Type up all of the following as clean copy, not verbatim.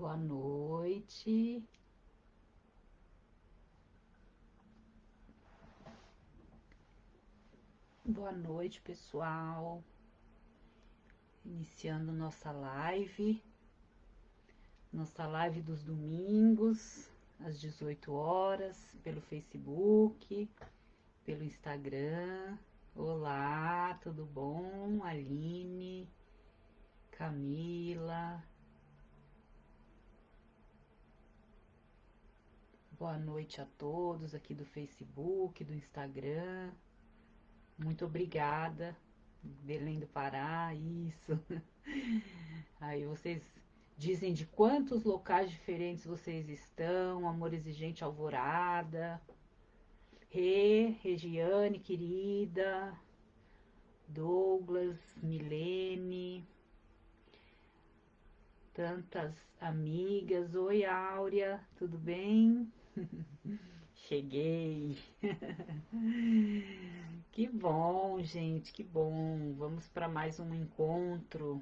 Boa noite. Boa noite, pessoal. Iniciando nossa live dos domingos, às 18 horas, pelo Facebook, pelo Instagram. Olá, tudo bom? Aline, Camila. Boa noite a todos aqui do Facebook, do Instagram. Muito obrigada. Belém do Pará, isso. Aí vocês dizem de quantos locais diferentes vocês estão. Amor Exigente Alvorada. Regiane, querida. Douglas, Milene. Tantas amigas. Oi, Áurea, tudo bem? Cheguei. Que bom, gente, que bom. Vamos para mais um encontro.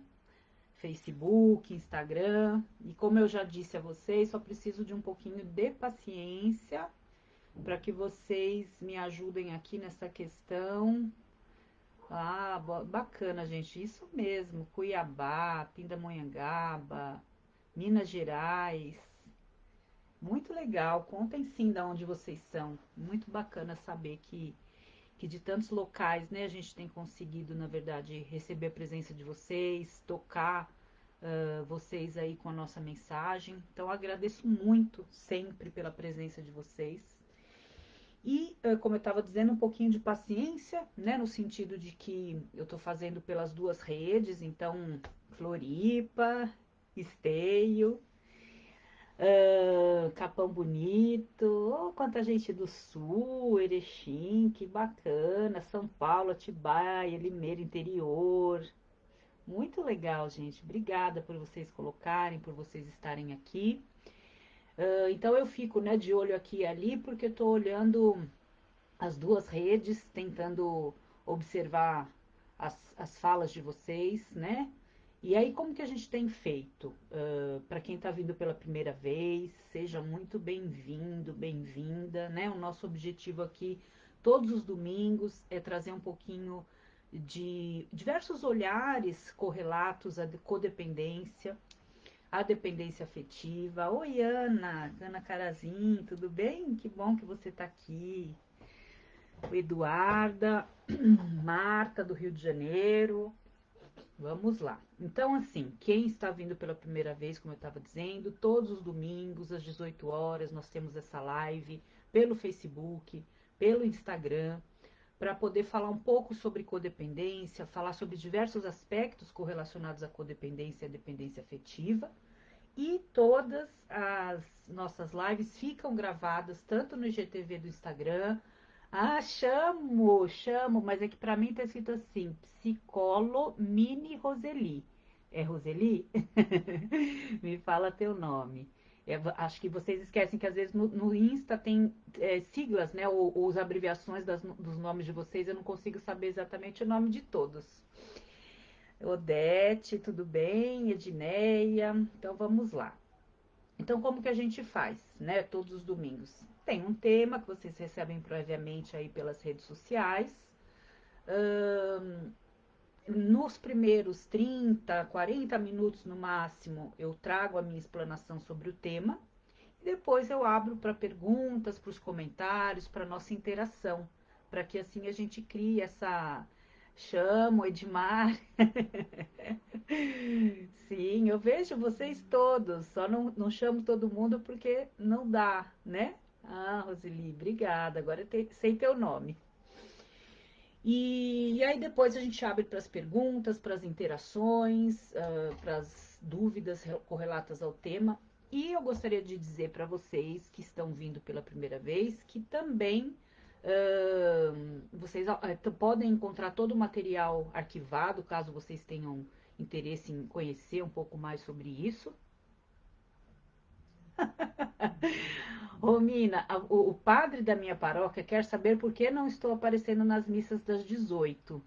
Facebook, Instagram. E como eu já disse a vocês, só preciso de um pouquinho de paciência para que vocês me ajudem aqui nessa questão. Ah, bacana, gente. Isso mesmo. Cuiabá, Pindamonhangaba, Minas Gerais. Muito legal. Contem sim de onde vocês são. Muito bacana saber que de tantos locais, né, a gente tem conseguido, na verdade, receber a presença de vocês, tocar vocês aí com a nossa mensagem. Então, agradeço muito sempre pela presença de vocês. E, como eu estava dizendo, um pouquinho de paciência, né, no sentido de que eu estou fazendo pelas duas redes, então, Floripa, Esteio, Capão Bonito, oh, quanta gente do Sul, Erechim, que bacana, São Paulo, Atibaia, Limeira, interior. Muito legal, gente. Obrigada por vocês colocarem, por vocês estarem aqui. Então eu fico, né, de olho aqui e ali, porque estou olhando as duas redes, tentando observar as falas de vocês, né? E aí, como que a gente tem feito? Para quem está vindo pela primeira vez, seja muito bem-vindo, bem-vinda, né? O nosso objetivo aqui, todos os domingos, é trazer um pouquinho de diversos olhares correlatos à codependência, à dependência afetiva. Oi, Ana, Ana Carazin, tudo bem? Que bom que você está aqui. O Eduarda, Marta do Rio de Janeiro. Vamos lá. Então, assim, quem está vindo pela primeira vez, como eu estava dizendo, todos os domingos, às 18 horas, nós temos essa live pelo Facebook, pelo Instagram, para poder falar um pouco sobre codependência, falar sobre diversos aspectos correlacionados à codependência e à dependência afetiva. E todas as nossas lives ficam gravadas tanto no IGTV do Instagram. Ah, chamo, mas é que pra mim tá escrito assim, Psicolo Mini Roseli. É Roseli? Me fala teu nome. Acho que vocês esquecem que às vezes no Insta tem siglas, né? Ou as abreviações dos nomes de vocês, eu não consigo saber exatamente o nome de todos. Odete, tudo bem? Edneia. Então vamos lá. Então, como que a gente faz, né? Todos os domingos. Tem um tema que vocês recebem previamente aí pelas redes sociais. Ahn, Nos primeiros 30, 40 minutos no máximo, eu trago a minha explanação sobre o tema. E depois eu abro para perguntas, para os comentários, para nossa interação. Para que assim a gente crie essa. Chamo, Edmar. Sim, eu vejo vocês todos, só não chamo todo mundo porque não dá, né? Ah, Roseli, obrigada, agora sei teu nome. E aí depois a gente abre para as perguntas, para as interações, para as dúvidas correlatas ao tema. E eu gostaria de dizer para vocês que estão vindo pela primeira vez que também vocês podem encontrar todo o material arquivado, caso vocês tenham interesse em conhecer um pouco mais sobre isso. Romina, o padre da minha paróquia quer saber por que não estou aparecendo nas missas das 18.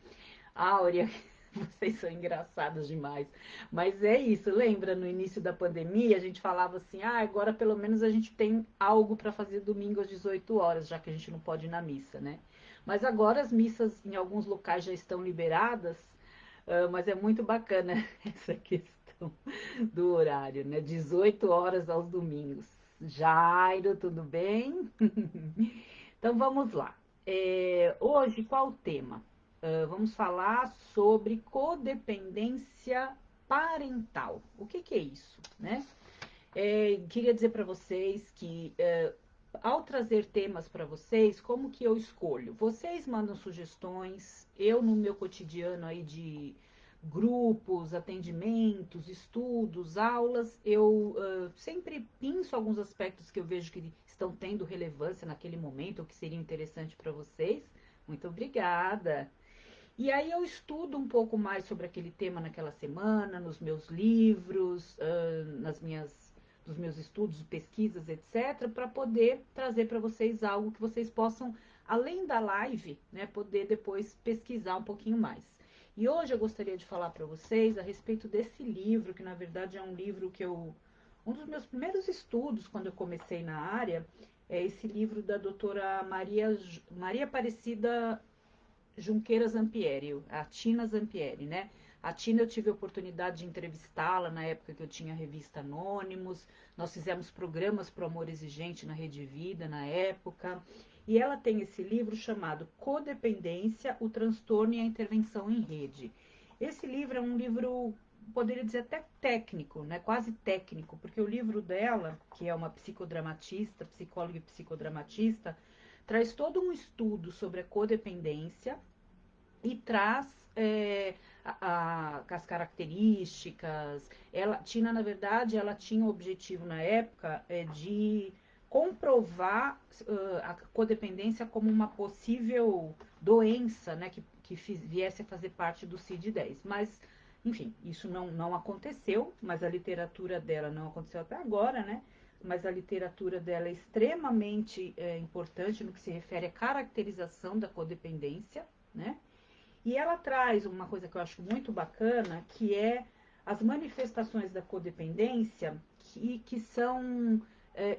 Áurea, Vocês são engraçados demais. Mas é isso, lembra no início da pandemia, a gente falava assim: ah, agora pelo menos a gente tem algo para fazer domingo às 18 horas, já que a gente não pode ir na missa, né? Mas agora as missas em alguns locais já estão liberadas, mas é muito bacana essa questão do horário, né? 18 horas aos domingos. Jairo, tudo bem? Então vamos lá. Hoje, qual o tema? Vamos falar sobre codependência parental. O que é isso, né? Queria dizer para vocês que ao trazer temas para vocês, como que eu escolho? Vocês mandam sugestões, eu no meu cotidiano aí de grupos, atendimentos, estudos, aulas, eu sempre pinço alguns aspectos que eu vejo que estão tendo relevância naquele momento, ou que seriam interessantes para vocês. Muito obrigada. E aí eu estudo um pouco mais sobre aquele tema naquela semana, nos meus livros, nos meus estudos, pesquisas, etc., para poder trazer para vocês algo que vocês possam, além da live, né, poder depois pesquisar um pouquinho mais. E hoje eu gostaria de falar para vocês a respeito desse livro, que na verdade é um livro que um dos meus primeiros estudos quando eu comecei na área, é esse livro da doutora Maria Aparecida Junqueira Zampieri, a Tina Zampieri, né? A Tina eu tive a oportunidade de entrevistá-la na época que eu tinha a revista Anônimos, nós fizemos programas para o Amor Exigente na Rede Vida na época, e ela tem esse livro chamado Codependência, o transtorno e a intervenção em rede. Esse livro é um livro, poderia dizer até técnico, né? Quase técnico, porque o livro dela, que é uma psicodramatista, psicóloga e psicodramatista, traz todo um estudo sobre a codependência e traz as características. Tina, na verdade, ela tinha o objetivo na época de comprovar a codependência como uma possível doença, né, que viesse a fazer parte do CID-10. Mas, enfim, isso não aconteceu, mas a literatura dela não aconteceu até agora, né? Mas a literatura dela é extremamente importante no que se refere à caracterização da codependência, né? E ela traz uma coisa que eu acho muito bacana, que é as manifestações da codependência que são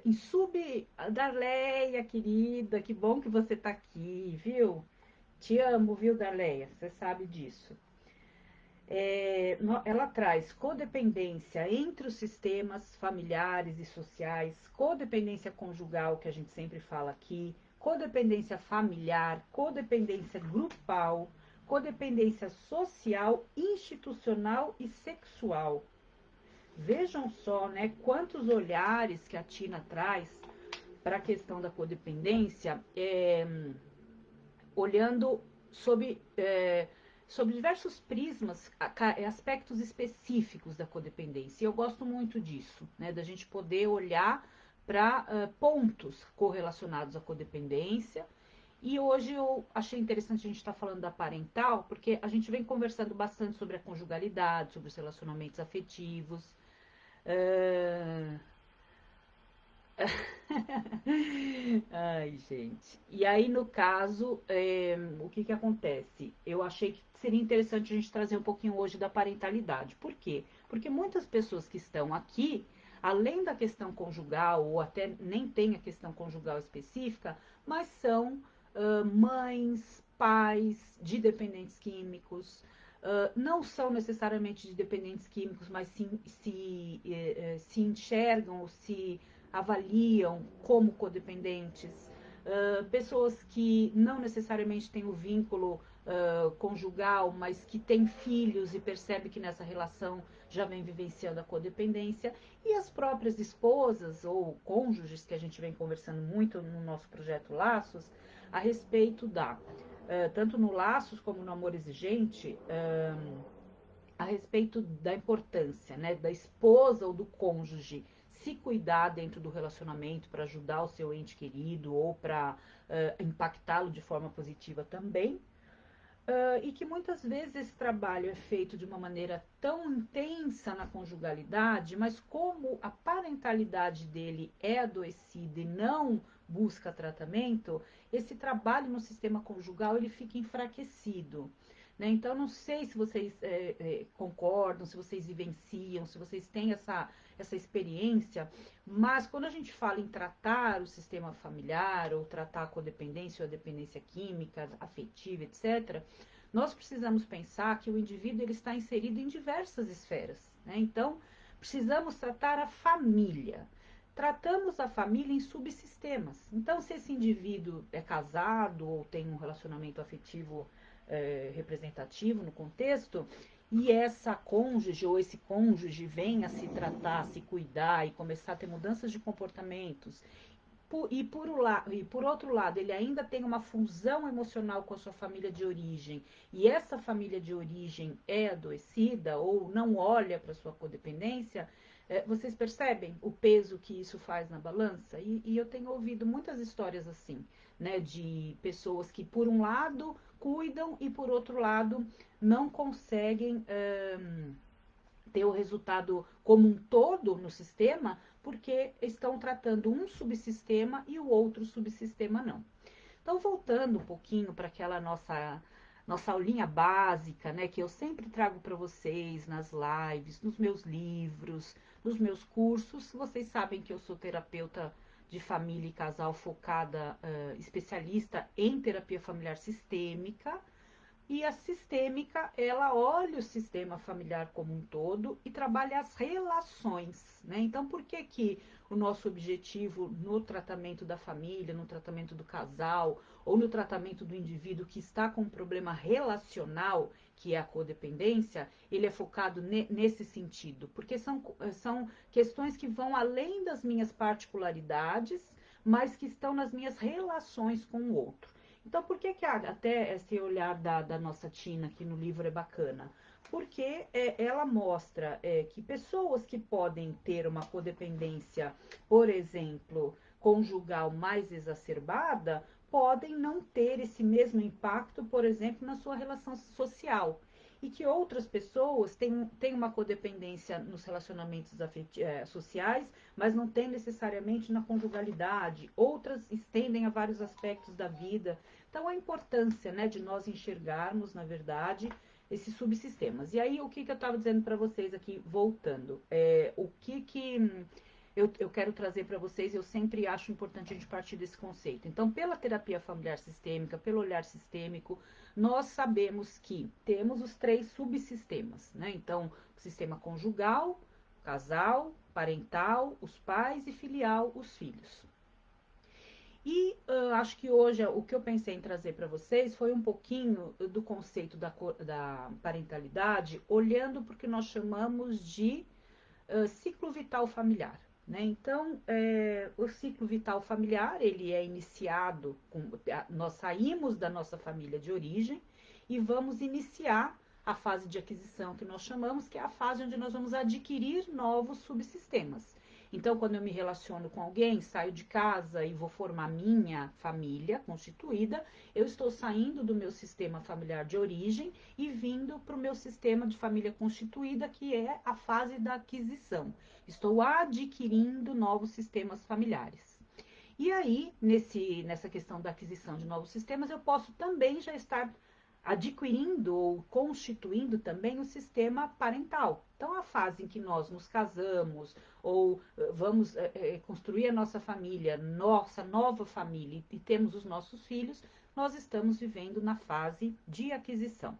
em sub... Darleia, querida, que bom que você está aqui, viu? Te amo, viu, Darleia? Você sabe disso. Ela traz codependência entre os sistemas familiares e sociais, codependência conjugal, que a gente sempre fala aqui, codependência familiar, codependência grupal, codependência social, institucional e sexual. Vejam só, né, quantos olhares que a Tina traz para a questão da codependência, olhando sobre diversos prismas, aspectos específicos da codependência. E eu gosto muito disso, né, da gente poder olhar para pontos correlacionados à codependência. E hoje eu achei interessante a gente estar falando da parental, porque a gente vem conversando bastante sobre a conjugalidade, sobre os relacionamentos afetivos. Uh, Ai, gente. E aí, no caso, o que acontece? Eu achei que seria interessante a gente trazer um pouquinho hoje da parentalidade. Por quê? Porque muitas pessoas que estão aqui, além da questão conjugal, ou até nem tem a questão conjugal específica, mas são mães, pais de dependentes químicos, não são necessariamente de dependentes químicos, mas se enxergam ou se avaliam como codependentes, pessoas que não necessariamente têm o vínculo conjugal, mas que têm filhos e percebe que nessa relação já vem vivenciando a codependência, e as próprias esposas ou cônjuges, que a gente vem conversando muito no nosso projeto Laços, a respeito tanto no Laços como no Amor Exigente, a respeito da importância, né, da esposa ou do cônjuge se cuidar dentro do relacionamento para ajudar o seu ente querido ou para impactá-lo de forma positiva também. E que muitas vezes esse trabalho é feito de uma maneira tão intensa na conjugalidade, mas como a parentalidade dele é adoecida e não busca tratamento, esse trabalho no sistema conjugal ele fica enfraquecido. né? Então, não sei se vocês concordam, se vocês vivenciam, se vocês têm essa experiência, mas quando a gente fala em tratar o sistema familiar, ou tratar a codependência ou a dependência química, afetiva, etc., nós precisamos pensar que o indivíduo ele está inserido em diversas esferas, né? Então, precisamos tratar a família. Tratamos a família em subsistemas. Então, se esse indivíduo é casado ou tem um relacionamento afetivo representativo no contexto, e essa cônjuge ou esse cônjuge vem a se tratar, a se cuidar e começar a ter mudanças de comportamentos, e por outro lado, ele ainda tem uma fusão emocional com a sua família de origem, e essa família de origem é adoecida ou não olha para a sua codependência, vocês percebem o peso que isso faz na balança? E eu tenho ouvido muitas histórias assim, né, de pessoas que, por um lado, cuidam e, por outro lado, não conseguem ter o resultado como um todo no sistema, porque estão tratando um subsistema e o outro subsistema não. Então, voltando um pouquinho para aquela nossa aulinha básica, né, que eu sempre trago para vocês nas lives, nos meus livros, nos meus cursos. Vocês sabem que eu sou terapeuta de família e casal focada, especialista em terapia familiar sistêmica. E a sistêmica, ela olha o sistema familiar como um todo e trabalha as relações, né? Então, por que que o nosso objetivo no tratamento da família, no tratamento do casal, ou no tratamento do indivíduo que está com um problema relacional, que é a codependência, ele é focado nesse sentido? Porque são questões que vão além das minhas particularidades, mas que estão nas minhas relações com o outro. Então, por que até esse olhar da nossa Tina aqui no livro é bacana? Porque ela mostra que pessoas que podem ter uma codependência, por exemplo, conjugal mais exacerbada, podem não ter esse mesmo impacto, por exemplo, na sua relação social. E que outras pessoas têm uma codependência nos relacionamentos sociais, mas não tem necessariamente na conjugalidade. Outras estendem a vários aspectos da vida. Então, a importância, né, de nós enxergarmos, na verdade, esses subsistemas. E aí, o que eu estava dizendo para vocês aqui, voltando? O que eu quero trazer para vocês, eu sempre acho importante a gente partir desse conceito. Então, pela terapia familiar sistêmica, pelo olhar sistêmico, nós sabemos que temos os três subsistemas, né? Então, o sistema conjugal, casal, parental, os pais, e filial, os filhos. E acho que hoje o que eu pensei em trazer para vocês foi um pouquinho do conceito da parentalidade, olhando para o que nós chamamos de ciclo vital familiar. Né? Então, o ciclo vital familiar, ele é iniciado, nós saímos da nossa família de origem e vamos iniciar a fase de aquisição, que nós chamamos, que é a fase onde nós vamos adquirir novos subsistemas. Então, quando eu me relaciono com alguém, saio de casa e vou formar minha família constituída, eu estou saindo do meu sistema familiar de origem e vindo para o meu sistema de família constituída, que é a fase da aquisição. Estou adquirindo novos sistemas familiares. E aí, nessa questão da aquisição de novos sistemas, eu posso também já estar adquirindo ou constituindo também o sistema parental. Então, a fase em que nós nos casamos ou vamos construir a nossa família, nossa nova família, e temos os nossos filhos, nós estamos vivendo na fase de aquisição.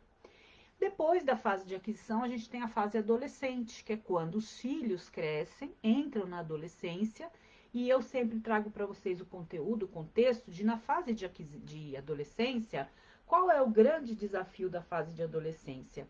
Depois da fase de aquisição, a gente tem a fase adolescente, que é quando os filhos crescem, entram na adolescência, e eu sempre trago para vocês o conteúdo, o contexto de, na fase de adolescência, qual é o grande desafio da fase de adolescência?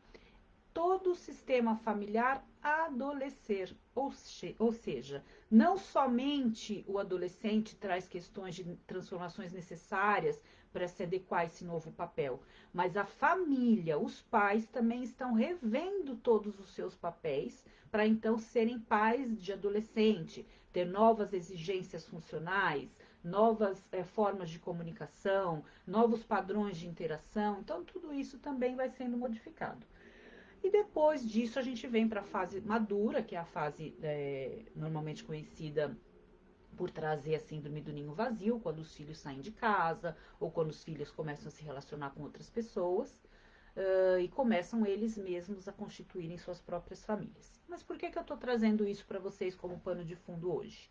Todo o sistema familiar adoecer, ou seja, não somente o adolescente traz questões de transformações necessárias para se adequar a esse novo papel, mas a família, os pais também estão revendo todos os seus papéis para então serem pais de adolescente, ter novas exigências funcionais, novas formas de comunicação, novos padrões de interação. Então, tudo isso também vai sendo modificado. E depois disso a gente vem para a fase madura, que é a fase normalmente conhecida por trazer a síndrome do ninho vazio, quando os filhos saem de casa ou quando os filhos começam a se relacionar com outras pessoas. e começam eles mesmos a constituírem suas próprias famílias. Mas por que eu estou trazendo isso para vocês como pano de fundo hoje?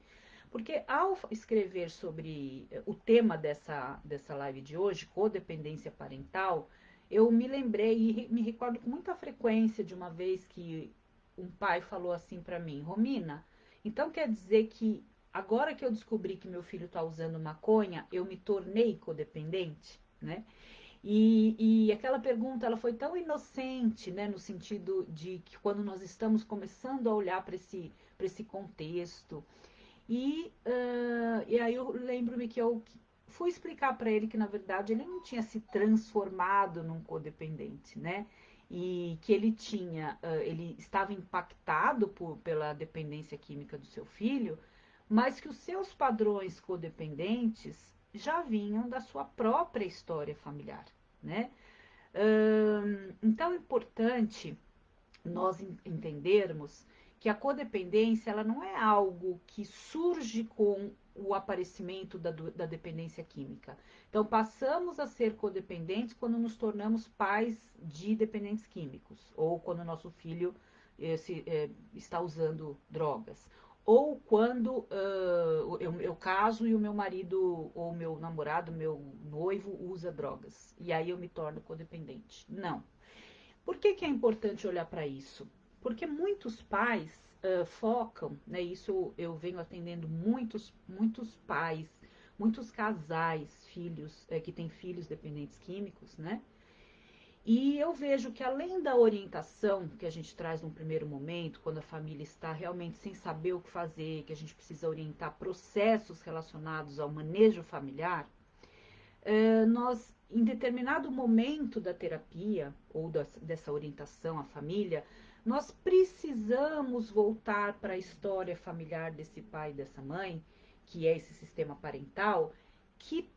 Porque ao escrever sobre o tema dessa live de hoje, codependência parental, eu me lembrei e me recordo com muita frequência de uma vez que um pai falou assim para mim: Romina, então quer dizer que agora que eu descobri que meu filho está usando maconha, eu me tornei codependente, né? E aquela pergunta, ela foi tão inocente, né, no sentido de que quando nós estamos começando a olhar para esse contexto, e aí eu lembro-me que eu fui explicar para ele que, na verdade, ele não tinha se transformado num codependente, né? E que ele estava impactado pela dependência química do seu filho, mas que os seus padrões codependentes já vinham da sua própria história familiar, né? Então é importante nós entendermos que a codependência ela não é algo que surge com o aparecimento da dependência química. Então, passamos a ser codependentes quando nos tornamos pais de dependentes químicos, ou quando o nosso filho está usando drogas, ou quando eu caso e o meu marido, ou meu namorado, meu noivo usa drogas, e aí eu me torno codependente. Não. Por que é importante olhar para isso? Porque muitos pais focam, né, isso eu venho atendendo muitos pais, muitos casais, filhos, que têm filhos dependentes químicos, né? E eu vejo que além da orientação que a gente traz num primeiro momento, quando a família está realmente sem saber o que fazer, que a gente precisa orientar processos relacionados ao manejo familiar, nós, em determinado momento da terapia ou dessa orientação à família, nós precisamos voltar para a história familiar desse pai e dessa mãe, que é esse sistema parental, que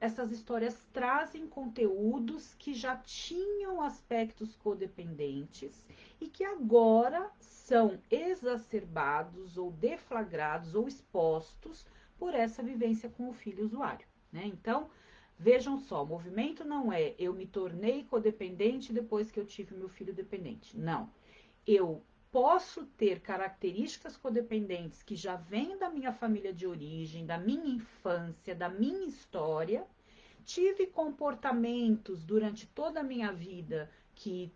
essas histórias trazem conteúdos que já tinham aspectos codependentes e que agora são exacerbados ou deflagrados ou expostos por essa vivência com o filho usuário. Né? Então, vejam só, o movimento não é eu me tornei codependente depois que eu tive meu filho dependente. Não. Eu posso ter características codependentes que já vêm da minha família de origem, da minha infância, da minha história. Tive comportamentos durante toda a minha vida que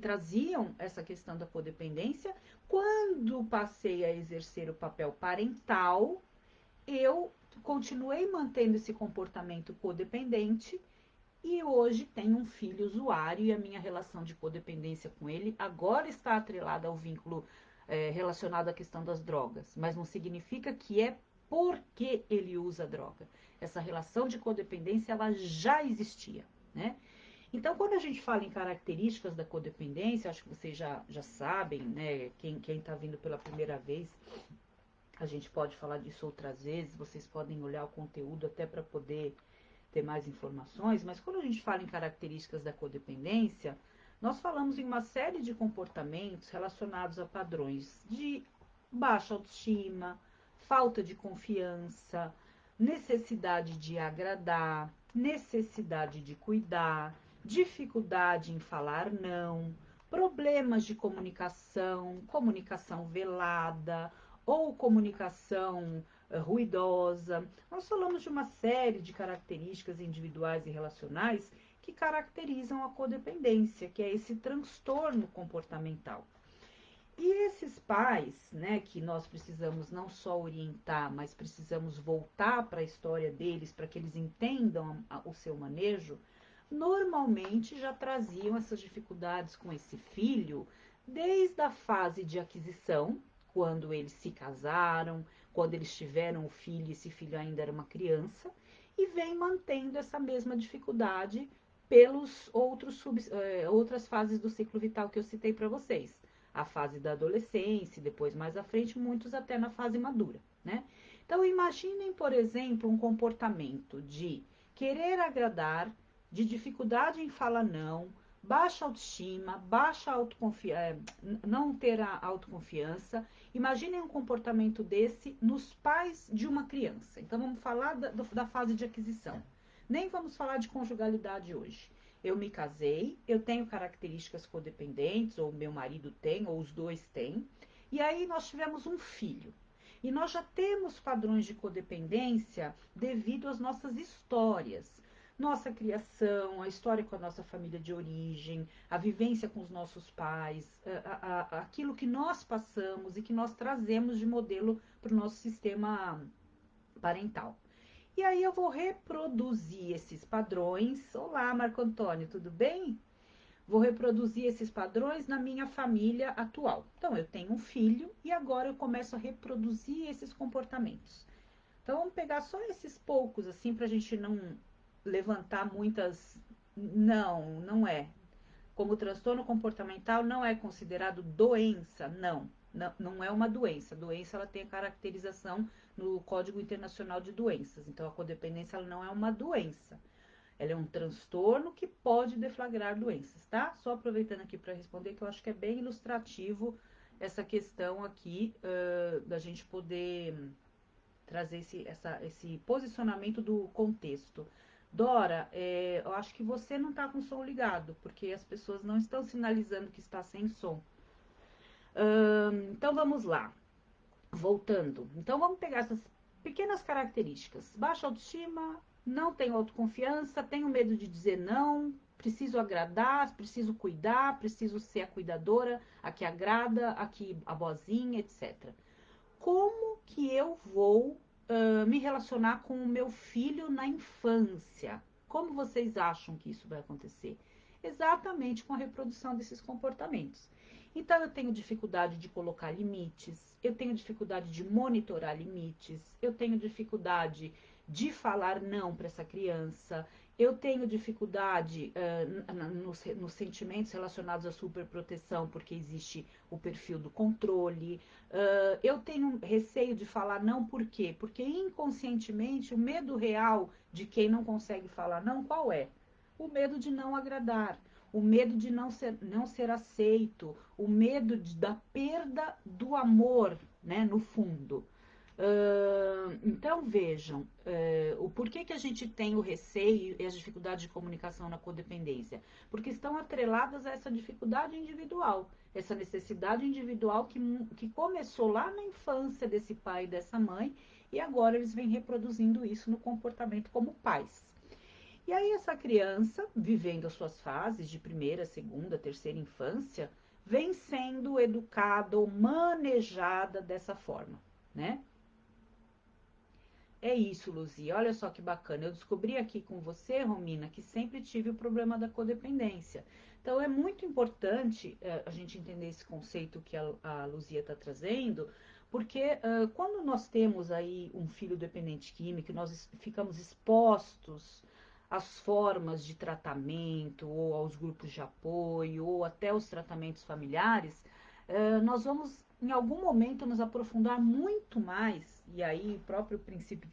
traziam essa questão da codependência. Quando passei a exercer o papel parental, eu continuei mantendo esse comportamento codependente e hoje tenho um filho usuário e a minha relação de codependência com ele agora está atrelada ao vínculo relacionado à questão das drogas, mas não significa que é porque ele usa droga. Essa relação de codependência ela já existia, né? Então, quando a gente fala em características da codependência, acho que vocês já sabem, né? Quem está vindo pela primeira vez, a gente pode falar disso outras vezes, vocês podem olhar o conteúdo até para poder ter mais informações, mas quando a gente fala em características da codependência, nós falamos em uma série de comportamentos relacionados a padrões de baixa autoestima, falta de confiança, necessidade de agradar, necessidade de cuidar, dificuldade em falar não, problemas de comunicação, comunicação velada ou comunicação ruidosa. Nós falamos de uma série de características individuais e relacionais que caracterizam a codependência, que é esse transtorno comportamental. E esses pais, né, que nós precisamos não só orientar, mas precisamos voltar para a história deles para que eles entendam o seu manejo, normalmente já traziam essas dificuldades com esse filho desde a fase de aquisição, quando eles se casaram, quando eles tiveram o filho e esse filho ainda era uma criança, e vem mantendo essa mesma dificuldade pelos outras fases do ciclo vital que eu citei para vocês. A fase da adolescência, depois mais à frente, muitos até na fase madura, né? Então imaginem, por exemplo, um comportamento de querer agradar, de dificuldade em falar não, baixa autoestima, não ter a autoconfiança. Imaginem um comportamento desse nos pais de uma criança. Então vamos falar da fase de aquisição. Nem vamos falar de conjugalidade hoje. eu me casei, eu tenho características codependentes, ou meu marido tem, ou os dois têm, e aí nós tivemos um filho. E nós já temos padrões de codependência devido às nossas histórias. Nossa criação, a história com a nossa família de origem, a vivência com os nossos pais, aquilo que nós passamos e que nós trazemos de modelo para o nosso sistema parental. E aí eu vou reproduzir esses padrões. Olá, Marco Antônio, tudo bem? Vou reproduzir esses padrões na minha família atual. Então, eu tenho um filho e agora eu começo a reproduzir esses comportamentos. Então, vamos pegar só esses poucos, assim, para a gente não levantar muitas. Não, não é. Como transtorno comportamental não é considerado doença, não. Não é uma doença. A doença ela tem a caracterização no Código Internacional de Doenças. Então, a codependência ela não é uma doença. Ela é um transtorno que pode deflagrar doenças, tá? Só aproveitando aqui para responder, que eu acho que é bem ilustrativo essa questão aqui, da gente poder trazer esse posicionamento do contexto. Dora, eu acho que você não está com o som ligado, porque as pessoas não estão sinalizando que está sem som. Então vamos lá, voltando. Então vamos pegar essas pequenas características. Baixa autoestima, não tenho autoconfiança, tenho medo de dizer não, preciso agradar, preciso cuidar, preciso ser a cuidadora, a que agrada, a que a boazinha, etc. Como que eu vou me relacionar com o meu filho na infância? Como vocês acham que isso vai acontecer? Exatamente com a reprodução desses comportamentos. Então, eu tenho dificuldade de colocar limites, eu tenho dificuldade de monitorar limites, eu tenho dificuldade de falar não para essa criança, eu tenho dificuldade nos sentimentos relacionados à superproteção, porque existe o perfil do controle. Eu tenho receio de falar não, por quê? Porque inconscientemente o medo real de quem não consegue falar não, qual é? O medo de não agradar, o medo de não ser aceito, o medo da perda do amor, né, no fundo. Então vejam, o porquê que a gente tem o receio e as dificuldades de comunicação na codependência? Porque estão atreladas a essa dificuldade individual, essa necessidade individual que começou lá na infância desse pai e dessa mãe, e agora eles vêm reproduzindo isso no comportamento como pais. E aí essa criança, vivendo as suas fases de primeira, segunda, terceira infância, vem sendo educada ou manejada dessa forma, né? É isso, Luzia. Olha só que bacana. Eu descobri aqui com você, Romina, que sempre tive o problema da codependência. Então, é muito importante a gente entender esse conceito que a Luzia está trazendo, porque quando nós temos aí um filho dependente químico, nós ficamos expostos às formas de tratamento, ou aos grupos de apoio, ou até os tratamentos familiares, nós vamos em algum momento nos aprofundar muito mais, e aí o próprio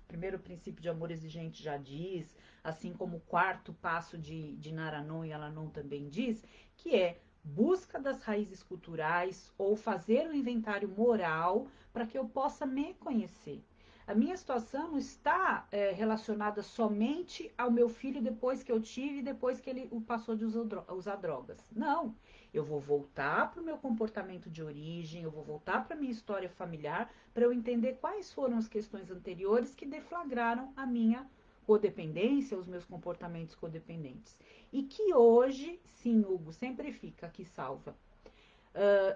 primeiro princípio de amor exigente já diz, assim como o quarto passo de Naranon e Alanon também diz, que é busca das raízes culturais ou fazer um inventário moral para que eu possa me conhecer. A minha situação não está relacionada somente ao meu filho depois que eu tive, depois que ele passou de usar drogas. Não, eu vou voltar para o meu comportamento de origem, eu vou voltar para a minha história familiar, para eu entender quais foram as questões anteriores que deflagraram a minha codependência, os meus comportamentos codependentes. E que hoje, sim, Hugo, sempre fica aqui salva.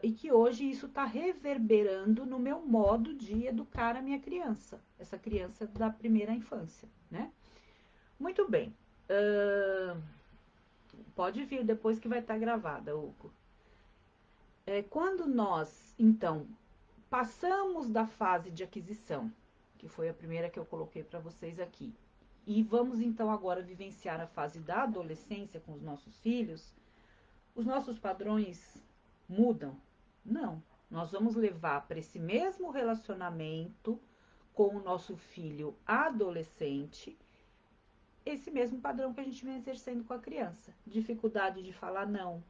E que hoje isso está reverberando no meu modo de educar a minha criança, essa criança da primeira infância, né? Muito bem. Pode vir depois que vai estar gravada, Hugo. Quando nós, então, passamos da fase de aquisição, que foi a primeira que eu coloquei para vocês aqui, e vamos então agora vivenciar a fase da adolescência com os nossos filhos, os nossos padrões mudam? Não. Nós vamos levar para esse mesmo relacionamento com o nosso filho adolescente esse mesmo padrão que a gente vem exercendo com a criança. Dificuldade de falar não,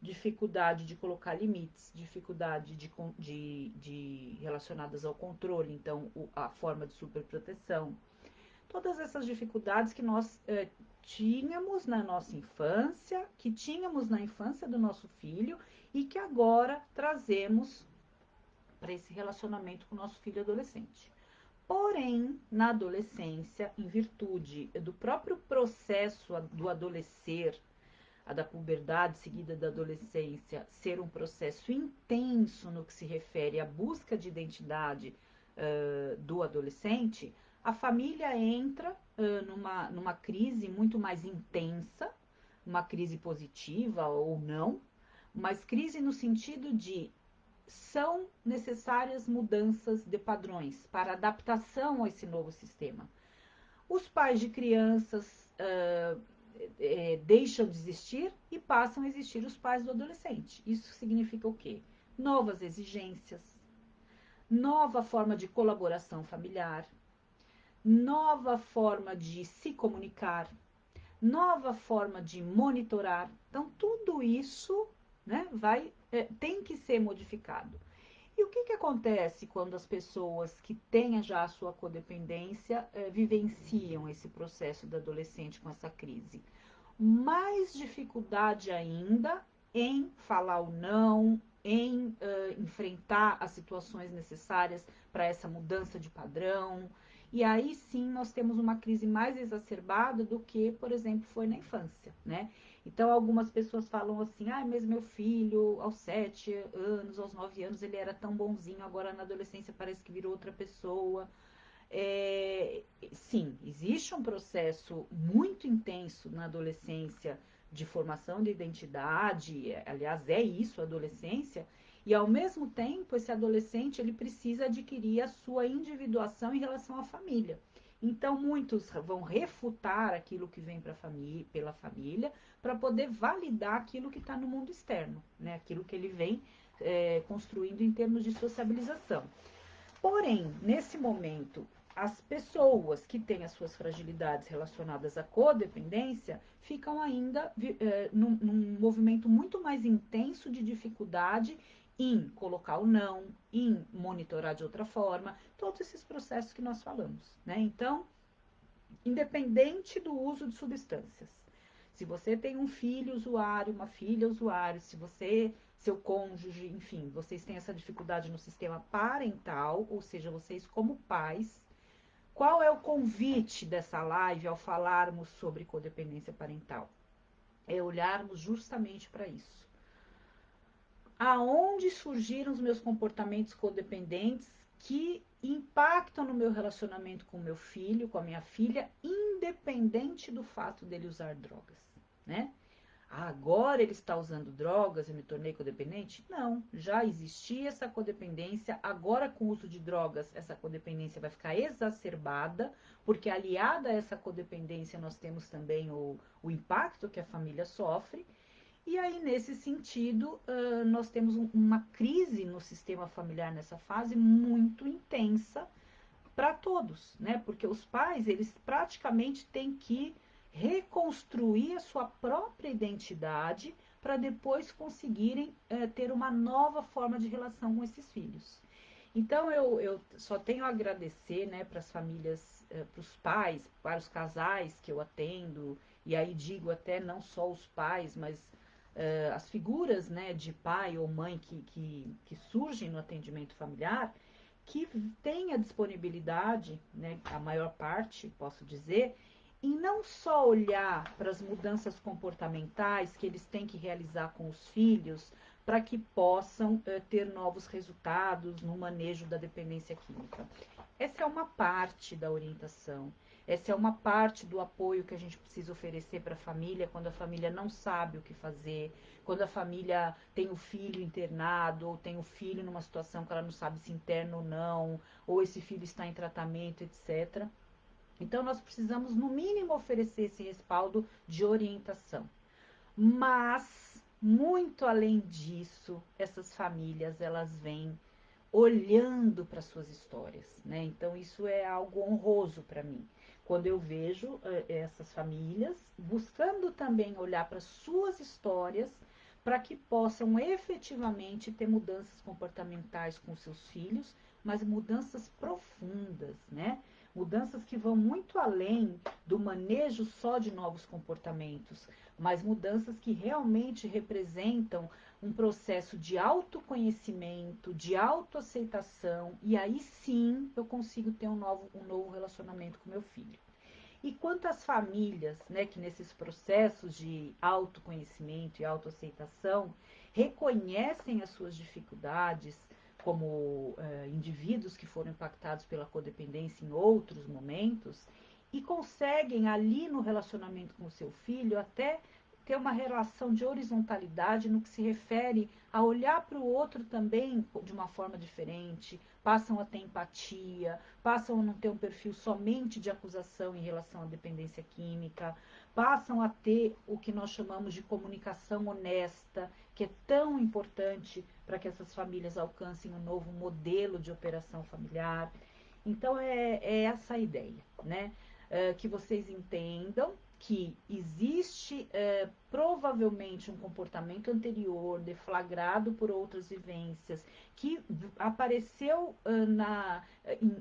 dificuldade de colocar limites, dificuldade de relacionadas ao controle, então a forma de superproteção. Todas essas dificuldades que nós tínhamos na nossa infância, que tínhamos na infância do nosso filho e que agora trazemos para esse relacionamento com o nosso filho adolescente. Porém, na adolescência, em virtude do próprio processo do adolescer, a da puberdade seguida da adolescência, ser um processo intenso no que se refere à busca de identidade do adolescente, a família entra numa crise muito mais intensa, uma crise positiva ou não, mas crise no sentido de são necessárias mudanças de padrões para adaptação a esse novo sistema. Os pais de crianças deixam de existir e passam a existir os pais do adolescente. Isso significa o quê? Novas exigências, nova forma de colaboração familiar, nova forma de se comunicar, nova forma de monitorar. Então, tudo isso, né, tem que ser modificado. E o que acontece quando as pessoas que têm já a sua codependência vivenciam esse processo do adolescente com essa crise? Mais dificuldade ainda em falar o não, em enfrentar as situações necessárias para essa mudança de padrão. E aí sim nós temos uma crise mais exacerbada do que, por exemplo, foi na infância, né? Então algumas pessoas falam assim, mas meu filho aos 7 anos, aos 9 anos, ele era tão bonzinho, agora na adolescência parece que virou outra pessoa. Sim, existe um processo muito intenso na adolescência de formação de identidade, aliás, é isso a adolescência, e ao mesmo tempo esse adolescente ele precisa adquirir a sua individuação em relação à família. Então muitos vão refutar aquilo que vem pela família para poder validar aquilo que está no mundo externo, né? Aquilo que ele vem construindo em termos de sociabilização. Porém, nesse momento, as pessoas que têm as suas fragilidades relacionadas à codependência ficam ainda num movimento muito mais intenso de dificuldade em colocar o não, em monitorar de outra forma, todos esses processos que nós falamos, né? Então, independente do uso de substâncias, se você tem um filho usuário, uma filha usuário, se você, seu cônjuge, enfim, vocês têm essa dificuldade no sistema parental, ou seja, vocês como pais, qual é o convite dessa live ao falarmos sobre codependência parental? É olharmos justamente para isso. Aonde surgiram os meus comportamentos codependentes que impactam no meu relacionamento com o meu filho, com a minha filha, independente do fato dele usar drogas, né? Agora ele está usando drogas, eu me tornei codependente? Não, já existia essa codependência, agora com o uso de drogas, essa codependência vai ficar exacerbada, porque aliada a essa codependência nós temos também o impacto que a família sofre, e aí nesse sentido nós temos uma crise no sistema familiar nessa fase muito intensa para todos, né? Porque os pais, eles praticamente têm que reconstruir a sua própria identidade para depois conseguirem ter uma nova forma de relação com esses filhos. Então eu só tenho a agradecer, né, para as famílias, para os pais, para os casais que eu atendo, e aí digo até não só os pais, mas as figuras, né, de pai ou mãe que surgem no atendimento familiar, que tem a disponibilidade, né, a maior parte, posso dizer, em não só olhar para as mudanças comportamentais que eles têm que realizar com os filhos para que possam ter novos resultados no manejo da dependência química. Essa é uma parte da orientação. Essa é uma parte do apoio que a gente precisa oferecer para a família quando a família não sabe o que fazer, quando a família tem o filho internado, ou tem o filho numa situação que ela não sabe se interna ou não, ou esse filho está em tratamento, etc. Então, nós precisamos, no mínimo, oferecer esse respaldo de orientação. Mas, muito além disso, essas famílias, elas vêm olhando para suas histórias, né? Então, isso é algo honroso para mim. Quando eu vejo essas famílias buscando também olhar para suas histórias para que possam efetivamente ter mudanças comportamentais com seus filhos, mas mudanças profundas, né? mudanças que vão muito além do manejo só de novos comportamentos, mas mudanças que realmente representam um processo de autoconhecimento, de autoaceitação, e aí sim eu consigo ter um novo relacionamento com meu filho. E quantas famílias, né, que nesses processos de autoconhecimento e autoaceitação reconhecem as suas dificuldades como indivíduos que foram impactados pela codependência em outros momentos e conseguem ali no relacionamento com o seu filho até ter uma relação de horizontalidade no que se refere a olhar para o outro também de uma forma diferente, passam a ter empatia, passam a não ter um perfil somente de acusação em relação à dependência química, passam a ter o que nós chamamos de comunicação honesta, que é tão importante para que essas famílias alcancem um novo modelo de operação familiar. Então é essa a ideia, né? Que vocês entendam que existe provavelmente um comportamento anterior, deflagrado por outras vivências, que apareceu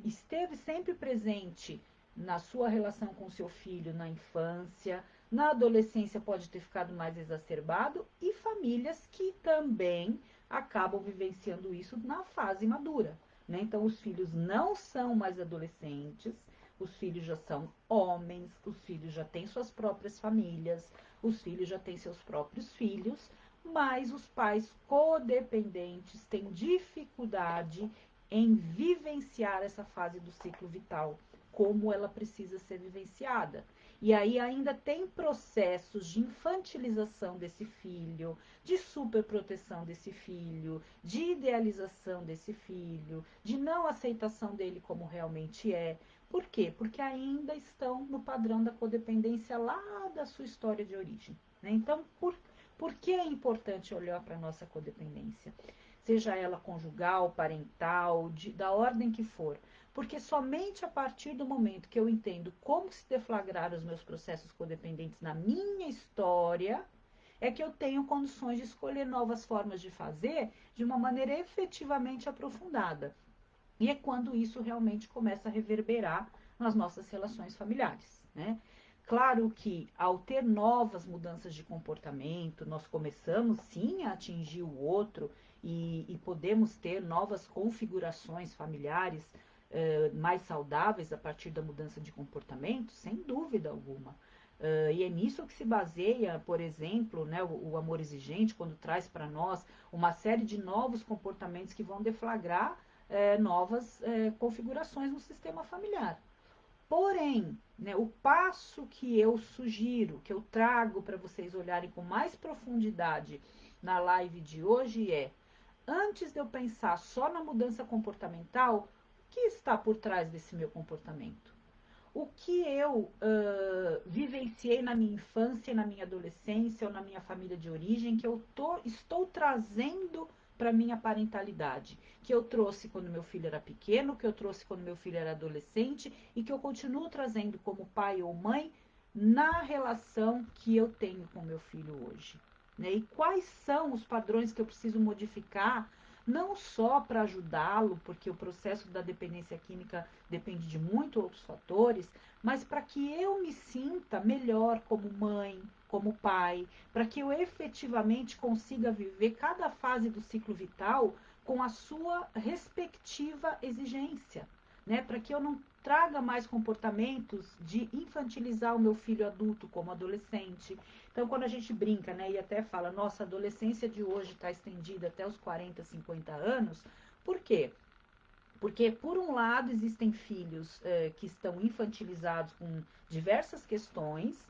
esteve sempre presente na sua relação com seu filho na infância, na adolescência pode ter ficado mais exacerbado, e famílias que também acabam vivenciando isso na fase madura. Né? Então, os filhos não são mais adolescentes, os filhos já são homens, os filhos já têm suas próprias famílias, os filhos já têm seus próprios filhos, mas os pais codependentes têm dificuldade em vivenciar essa fase do ciclo vital, como ela precisa ser vivenciada. E aí ainda tem processos de infantilização desse filho, de superproteção desse filho, de idealização desse filho, de não aceitação dele como realmente é. Por quê? Porque ainda estão no padrão da codependência lá da sua história de origem. Né? Então, por que é importante olhar para a nossa codependência? Seja ela conjugal, parental, da ordem que for. Porque somente a partir do momento que eu entendo como se deflagraram os meus processos codependentes na minha história, é que eu tenho condições de escolher novas formas de fazer de uma maneira efetivamente aprofundada. E é quando isso realmente começa a reverberar nas nossas relações familiares, né? Claro que ao ter novas mudanças de comportamento, nós começamos sim a atingir o outro e podemos ter novas configurações familiares mais saudáveis a partir da mudança de comportamento, sem dúvida alguma. E é nisso que se baseia, por exemplo, né, o amor exigente, quando traz para nós uma série de novos comportamentos que vão deflagrar novas configurações no sistema familiar. Porém, né, o passo que eu sugiro, que eu trago para vocês olharem com mais profundidade na live de hoje é, antes de eu pensar só na mudança comportamental, o que está por trás desse meu comportamento? O que eu vivenciei na minha infância, na minha adolescência ou na minha família de origem que eu estou trazendo para minha parentalidade, que eu trouxe quando meu filho era pequeno, que eu trouxe quando meu filho era adolescente e que eu continuo trazendo como pai ou mãe na relação que eu tenho com meu filho hoje. Né? E quais são os padrões que eu preciso modificar, não só para ajudá-lo, porque o processo da dependência química depende de muitos outros fatores, mas para que eu me sinta melhor como mãe, como pai, para que eu efetivamente consiga viver cada fase do ciclo vital com a sua respectiva exigência, né? Para que eu não traga mais comportamentos de infantilizar o meu filho adulto como adolescente. Então, quando a gente brinca, né, e até fala, nossa, a adolescência de hoje está estendida até os 40, 50 anos, por quê? Porque, por um lado, existem filhos que estão infantilizados com diversas questões,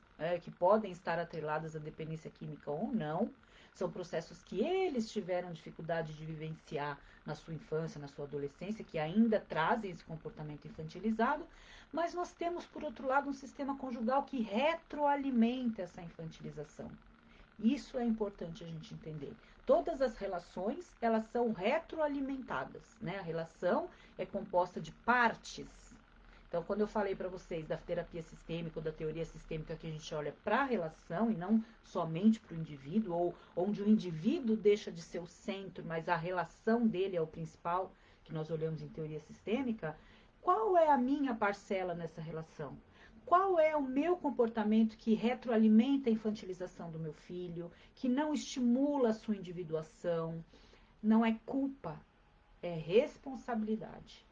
que podem estar atreladas à dependência química ou não. São processos que eles tiveram dificuldade de vivenciar na sua infância, na sua adolescência, que ainda trazem esse comportamento infantilizado. Mas nós temos, por outro lado, um sistema conjugal que retroalimenta essa infantilização. Isso é importante a gente entender. Todas as relações, elas são retroalimentadas, né? A relação é composta de partes. Então, quando eu falei para vocês da terapia sistêmica ou da teoria sistêmica, que a gente olha para a relação e não somente para o indivíduo, ou onde o indivíduo deixa de ser o centro, mas a relação dele é o principal, que nós olhamos em teoria sistêmica, Qual é a minha parcela nessa relação? Qual é o meu comportamento que retroalimenta a infantilização do meu filho, que não estimula a sua individuação? Não é culpa, é responsabilidade.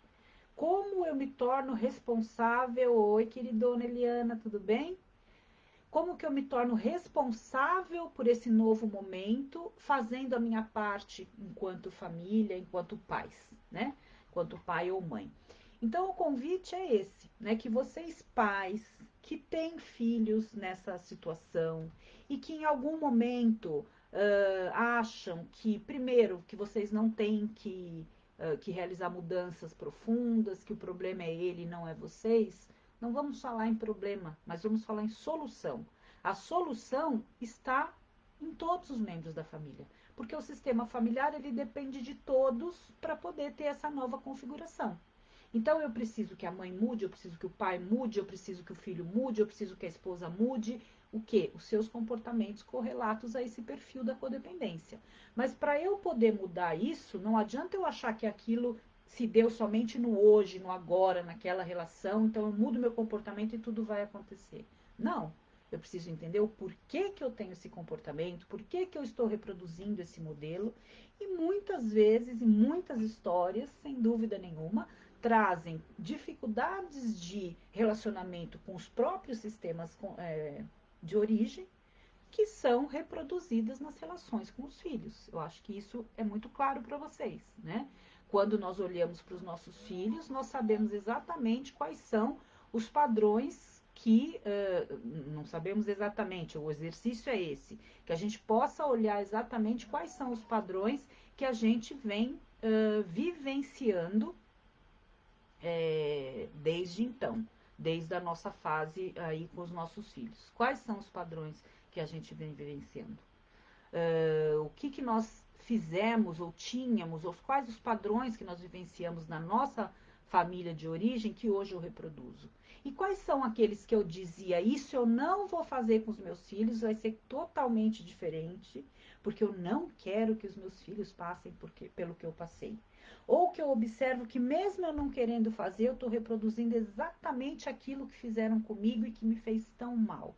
Como eu me torno responsável? Oi, queridona Eliana, tudo bem? Como que eu me torno responsável por esse novo momento, fazendo a minha parte enquanto família, enquanto pais, né? Enquanto pai ou mãe. Então, o convite é esse, né? Que vocês pais que têm filhos nessa situação e que em algum momento acham que, primeiro, que vocês não têm que realizar mudanças profundas, que o problema é ele e não é vocês, não vamos falar em problema, mas vamos falar em solução. A solução está em todos os membros da família, porque o sistema familiar ele depende de todos para poder ter essa nova configuração. Então eu preciso que a mãe mude, eu preciso que o pai mude, eu preciso que o filho mude, eu preciso que a esposa mude. O quê? Os seus comportamentos correlatos a esse perfil da codependência. Mas para eu poder mudar isso, não adianta eu achar que aquilo se deu somente no hoje, no agora, naquela relação, então eu mudo meu comportamento e tudo vai acontecer. Não. Eu preciso entender o porquê que eu tenho esse comportamento, por que eu estou reproduzindo esse modelo. E muitas vezes, em muitas histórias, sem dúvida nenhuma, trazem dificuldades de relacionamento com os próprios sistemas de origem que são reproduzidas nas relações com os filhos. Eu acho que isso é muito claro para vocês, né? Quando nós olhamos para os nossos filhos, nós sabemos exatamente quais são os padrões que não sabemos exatamente, o exercício é esse, que a gente possa olhar exatamente quais são os padrões que a gente vem vivenciando desde então, desde a nossa fase aí com os nossos filhos. Quais são os padrões que a gente vem vivenciando? O que nós fizemos ou tínhamos, ou quais os padrões que nós vivenciamos na nossa família de origem que hoje eu reproduzo? E quais são aqueles que eu dizia, isso eu não vou fazer com os meus filhos, vai ser totalmente diferente, porque eu não quero que os meus filhos passem pelo que eu passei. Ou que eu observo que mesmo eu não querendo fazer, eu estou reproduzindo exatamente aquilo que fizeram comigo e que me fez tão mal.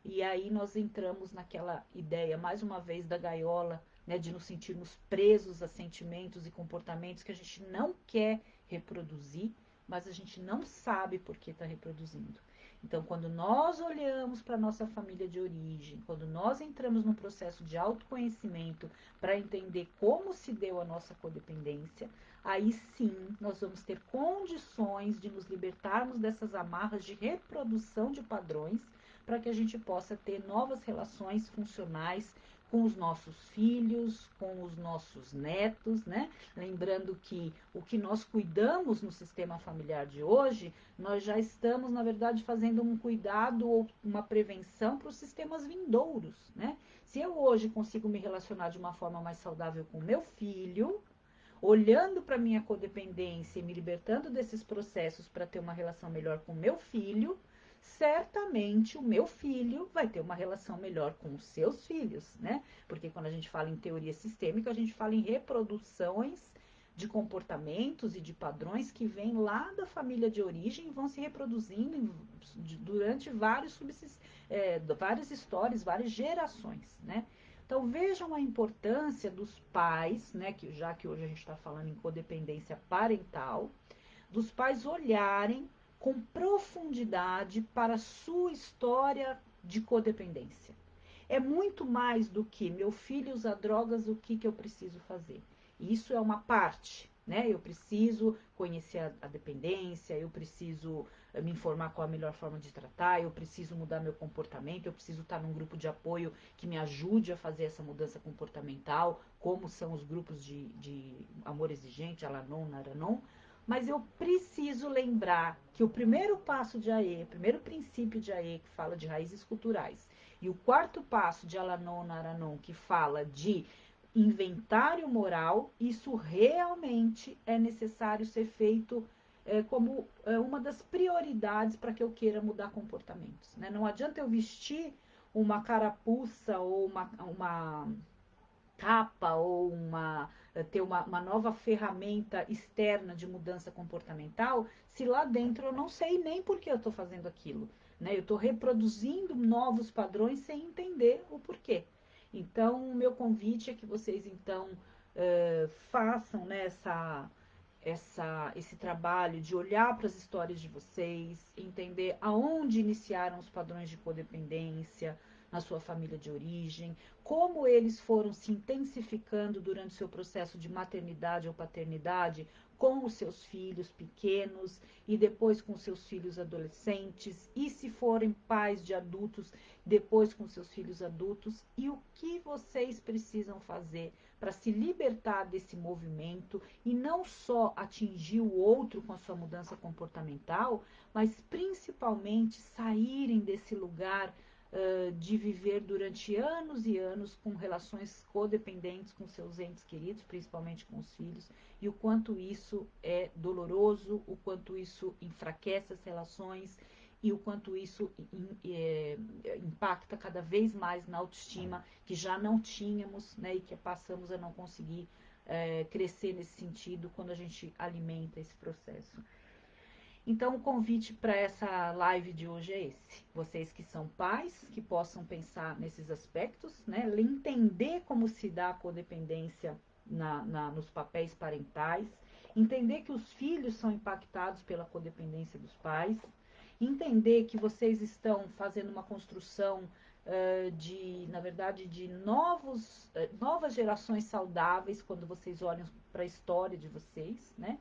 E aí nós entramos naquela ideia, mais uma vez, da gaiola, né, de nos sentirmos presos a sentimentos e comportamentos que a gente não quer reproduzir, mas a gente não sabe por que está reproduzindo. Então, quando nós olhamos para a nossa família de origem, quando nós entramos num processo de autoconhecimento para entender como se deu a nossa codependência, aí sim nós vamos ter condições de nos libertarmos dessas amarras de reprodução de padrões para que a gente possa ter novas relações funcionais com os nossos filhos, com os nossos netos, né? Lembrando que o que nós cuidamos no sistema familiar de hoje, nós já estamos, na verdade, fazendo um cuidado ou uma prevenção para os sistemas vindouros, né? Se eu hoje consigo me relacionar de uma forma mais saudável com o meu filho, olhando para minha codependência e me libertando desses processos para ter uma relação melhor com o meu filho, certamente o meu filho vai ter uma relação melhor com os seus filhos, né? Porque quando a gente fala em teoria sistêmica, a gente fala em reproduções de comportamentos e de padrões que vêm lá da família de origem e vão se reproduzindo durante várias histórias, várias gerações, né? Então vejam a importância dos pais, né? Já que hoje a gente está falando em codependência parental, dos pais olharem com profundidade para a sua história de codependência. É muito mais do que meu filho usa drogas, o que eu preciso fazer. Isso é uma parte, né? Eu preciso conhecer a dependência, eu preciso me informar qual a melhor forma de tratar, eu preciso mudar meu comportamento, eu preciso estar num grupo de apoio que me ajude a fazer essa mudança comportamental, como são os grupos de amor exigente, Alanon, Naranon. Mas eu preciso lembrar que o primeiro passo de AE, o primeiro princípio de AE, que fala de raízes culturais, e o quarto passo de Alanon Naranon, que fala de inventário moral, isso realmente é necessário ser feito como uma das prioridades para que eu queira mudar comportamentos. Né? Não adianta eu vestir uma carapuça ou capa ou ter uma nova ferramenta externa de mudança comportamental, se lá dentro eu não sei nem por que eu estou fazendo aquilo. Né? Eu estou reproduzindo novos padrões sem entender o porquê. Então, o meu convite é que vocês, então, façam, né, esse trabalho de olhar para as histórias de vocês, entender aonde iniciaram os padrões de codependência na sua família de origem, como eles foram se intensificando durante o seu processo de maternidade ou paternidade com os seus filhos pequenos e depois com seus filhos adolescentes, e se forem pais de adultos, depois com seus filhos adultos, e o que vocês precisam fazer para se libertar desse movimento e não só atingir o outro com a sua mudança comportamental, mas principalmente saírem desse lugar de viver durante anos e anos com relações codependentes com seus entes queridos, principalmente com os filhos, e o quanto isso é doloroso, o quanto isso enfraquece as relações e o quanto isso impacta cada vez mais na autoestima que já não tínhamos, né, e que passamos a não conseguir crescer nesse sentido quando a gente alimenta esse processo. Então, o convite para essa live de hoje é esse. Vocês que são pais, que possam pensar nesses aspectos, né? Entender como se dá a codependência nos papéis parentais, entender que os filhos são impactados pela codependência dos pais, entender que vocês estão fazendo uma construção na verdade, de novas gerações saudáveis quando vocês olham para a história de vocês, né?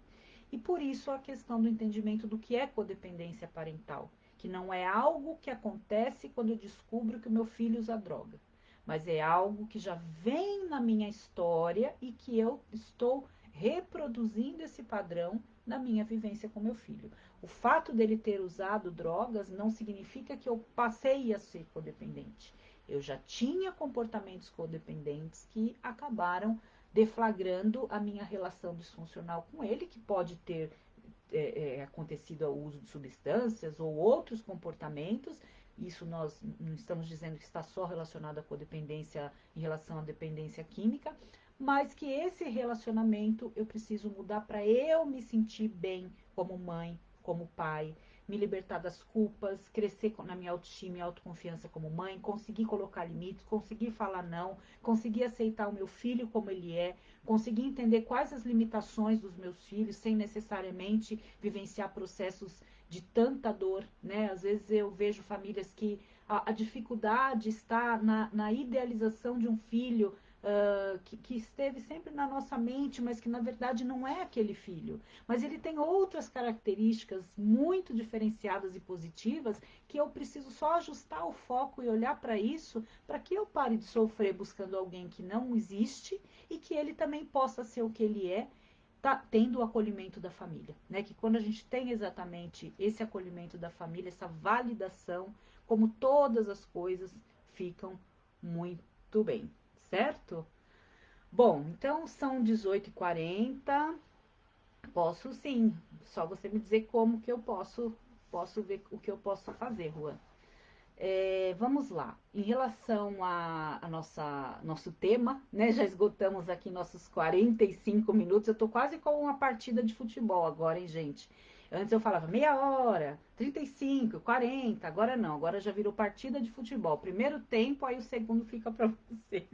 E por isso a questão do entendimento do que é codependência parental, que não é algo que acontece quando eu descubro que o meu filho usa droga, mas é algo que já vem na minha história e que eu estou reproduzindo esse padrão na minha vivência com meu filho. O fato dele ter usado drogas não significa que eu passei a ser codependente. Eu já tinha comportamentos codependentes que acabaram deflagrando a minha relação disfuncional com ele, que pode ter acontecido ao uso de substâncias ou outros comportamentos. Isso nós não estamos dizendo que está só relacionado à codependência em relação à dependência química, mas que esse relacionamento eu preciso mudar para eu me sentir bem como mãe, como pai, me libertar das culpas, crescer na minha autoestima e autoconfiança como mãe, conseguir colocar limites, conseguir falar não, conseguir aceitar o meu filho como ele é, conseguir entender quais as limitações dos meus filhos, sem necessariamente vivenciar processos de tanta dor, né? Às vezes eu vejo famílias que a dificuldade está na idealização de um filho que esteve sempre na nossa mente, mas que na verdade não é aquele filho. Mas ele tem outras características muito diferenciadas e positivas que eu preciso só ajustar o foco e olhar para isso, para que eu pare de sofrer buscando alguém que não existe e que ele também possa ser o que ele é, tendo o acolhimento da família, né? Que quando a gente tem exatamente esse acolhimento da família, essa validação, como todas as coisas ficam muito bem, certo? Bom, então são 18h40. Posso sim, só você me dizer como que eu posso ver o que eu posso fazer, Juan. Vamos lá. Em relação a nosso tema, né? Já esgotamos aqui nossos 45 minutos. Eu tô quase com uma partida de futebol agora, hein, gente? Antes eu falava meia hora, 35, 40. Agora não, agora já virou partida de futebol. Primeiro tempo, aí o segundo fica para vocês.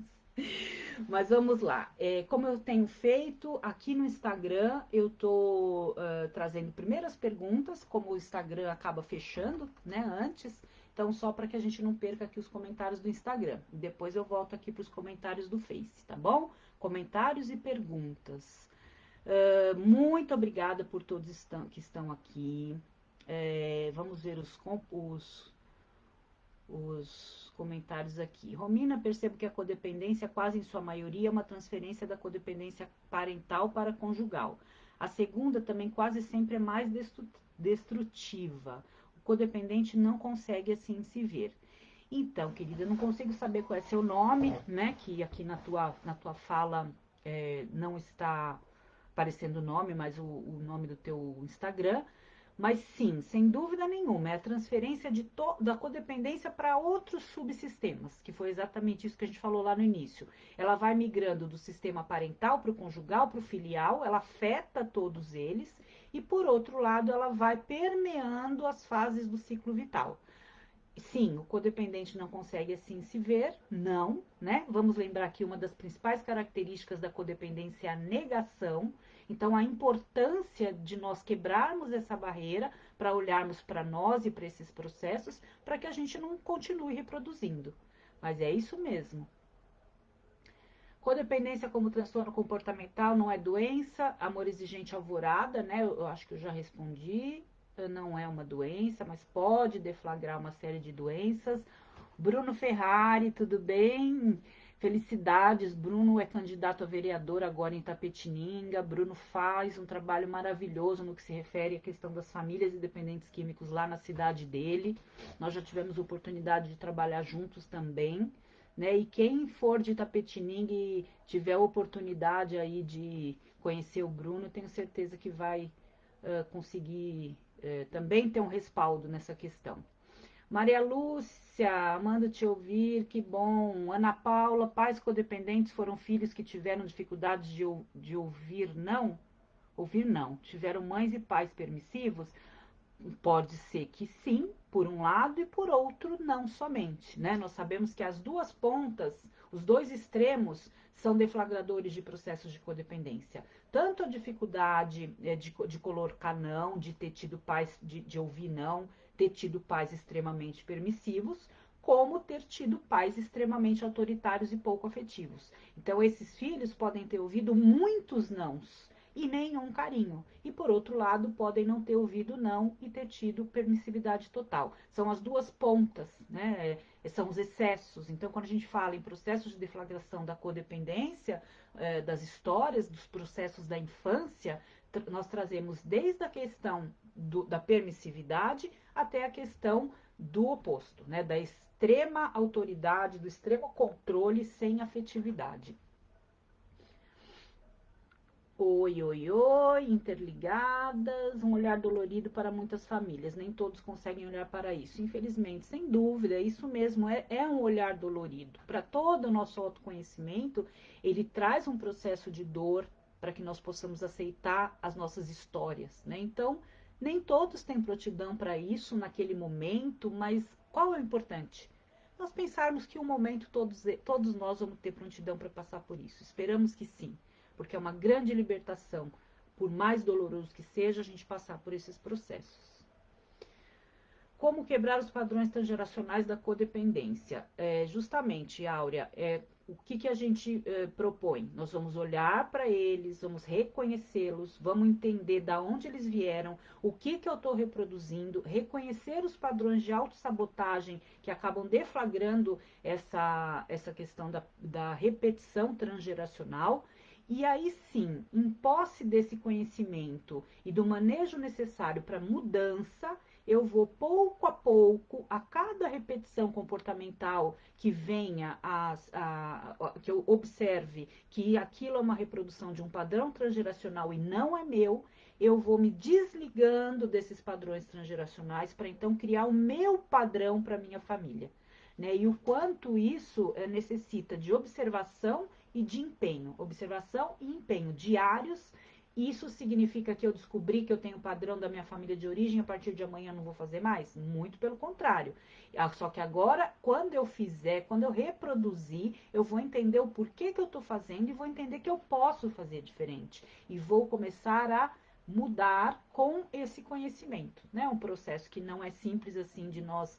Mas vamos lá. Como eu tenho feito aqui no Instagram, eu estou trazendo primeiras perguntas, como o Instagram acaba fechando, né, antes. Então, só para que a gente não perca aqui os comentários do Instagram. Depois eu volto aqui para os comentários do Face, tá bom? Comentários e perguntas. Muito obrigada por todos que estão aqui. Vamos ver os comentários aqui. Romina, percebo que a codependência, quase em sua maioria, é uma transferência da codependência parental para conjugal. A segunda também quase sempre é mais destrutiva. O codependente não consegue assim se ver. Então, querida, eu não consigo saber qual é seu nome, né? Que aqui na tua fala não está aparecendo o nome, mas o nome do teu Instagram. Mas sim, sem dúvida nenhuma, é a transferência da codependência para outros subsistemas, que foi exatamente isso que a gente falou lá no início. Ela vai migrando do sistema parental para o conjugal, para o filial, ela afeta todos eles, e por outro lado, ela vai permeando as fases do ciclo vital. Sim, o codependente não consegue assim se ver, não, né? Vamos lembrar que uma das principais características da codependência é a negação. Então, a importância de nós quebrarmos essa barreira para olharmos para nós e para esses processos, para que a gente não continue reproduzindo. Mas é isso mesmo. Codependência como transtorno comportamental não é doença, amor exigente alvorada, né? Eu acho que eu já respondi. Não é uma doença, mas pode deflagrar uma série de doenças. Bruno Ferrari, tudo bem? Felicidades, Bruno é candidato a vereador agora em Tapetininga. Bruno faz um trabalho maravilhoso no que se refere à questão das famílias e dependentes químicos lá na cidade dele. Nós já tivemos oportunidade de trabalhar juntos também, né? E quem for de Tapetininga e tiver a oportunidade aí de conhecer o Bruno, tenho certeza que vai conseguir também ter um respaldo nessa questão. Maria Lúcia, amando te ouvir, que bom. Ana Paula, pais codependentes foram filhos que tiveram dificuldades de ouvir não? Ouvir não. Tiveram mães e pais permissivos? Pode ser que sim, por um lado, e por outro, não somente, né? Nós sabemos que as duas pontas, os dois extremos, são deflagradores de processos de codependência. Tanto a dificuldade de colocar não, de ter tido pais, de ouvir não, ter tido pais extremamente permissivos, como ter tido pais extremamente autoritários e pouco afetivos. Então, esses filhos podem ter ouvido muitos nãos e nenhum carinho. E por outro lado, podem não ter ouvido não e ter tido permissividade total. São as duas pontas, né? São os excessos. Então, quando a gente fala em processos de deflagração da codependência, das histórias, dos processos da infância, nós trazemos desde a questão da permissividade até a questão do oposto, né? Da extrema autoridade, do extremo controle sem afetividade. Oi, oi, oi, interligadas, um olhar dolorido para muitas famílias. Nem todos conseguem olhar para isso. Infelizmente, sem dúvida, isso mesmo é um olhar dolorido. Para todo o nosso autoconhecimento, ele traz um processo de dor para que nós possamos aceitar as nossas histórias, né? Então, nem todos têm prontidão para isso naquele momento, mas qual é o importante? Nós pensarmos que um momento todos nós vamos ter prontidão para passar por isso. Esperamos que sim, porque é uma grande libertação, por mais doloroso que seja, a gente passar por esses processos. Como quebrar os padrões transgeracionais da codependência? Justamente, Áurea, o que a gente propõe? Nós vamos olhar para eles, vamos reconhecê-los, vamos entender de onde eles vieram, o que eu estou reproduzindo, reconhecer os padrões de autossabotagem que acabam deflagrando essa questão da repetição transgeracional. E aí sim, em posse desse conhecimento e do manejo necessário para mudança, eu vou pouco a pouco, a cada repetição comportamental que venha, que eu observe que aquilo é uma reprodução de um padrão transgeracional e não é meu, eu vou me desligando desses padrões transgeracionais para então criar o meu padrão para minha família. Né? E o quanto isso necessita de observação e de empenho. Observação e empenho diários. Isso significa que eu descobri que eu tenho o padrão da minha família de origem, a partir de amanhã eu não vou fazer mais? Muito pelo contrário. Só que agora, quando eu fizer, quando eu reproduzir, eu vou entender o porquê que eu estou fazendo e vou entender que eu posso fazer diferente. E vou começar a mudar com esse conhecimento. Né? Um processo que não é simples assim de nós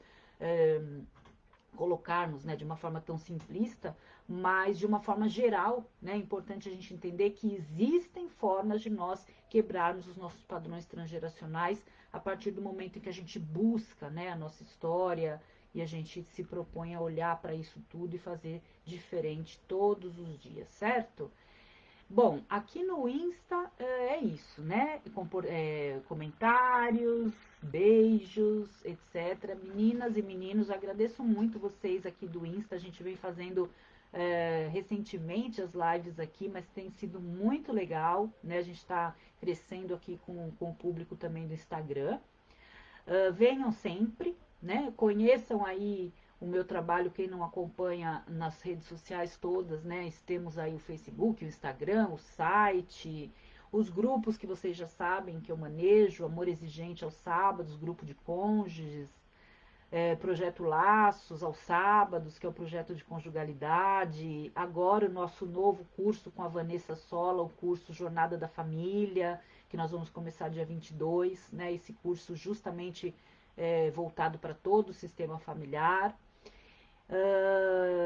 colocarmos, né, de uma forma tão simplista, mas de uma forma geral, né, é importante a gente entender que existem formas de nós quebrarmos os nossos padrões transgeracionais a partir do momento em que a gente busca, né, a nossa história e a gente se propõe a olhar para isso tudo e fazer diferente todos os dias, certo? Bom, aqui no Insta é isso, né? Comentários, beijos, etc. Meninas e meninos, agradeço muito vocês aqui do Insta. A gente vem fazendo recentemente as lives aqui, mas tem sido muito legal, né? A gente está crescendo aqui com o público também do Instagram. Venham sempre, né? Conheçam aí o meu trabalho, quem não acompanha nas redes sociais todas, né? Temos aí o Facebook, o Instagram, o site, os grupos que vocês já sabem que eu manejo, Amor Exigente aos sábados, grupo de cônjuges, Projeto Laços aos sábados, que é o projeto de conjugalidade. Agora o nosso novo curso com a Vanessa Sola, o curso Jornada da Família, que nós vamos começar dia 22, né? Esse curso justamente voltado para todo o sistema familiar.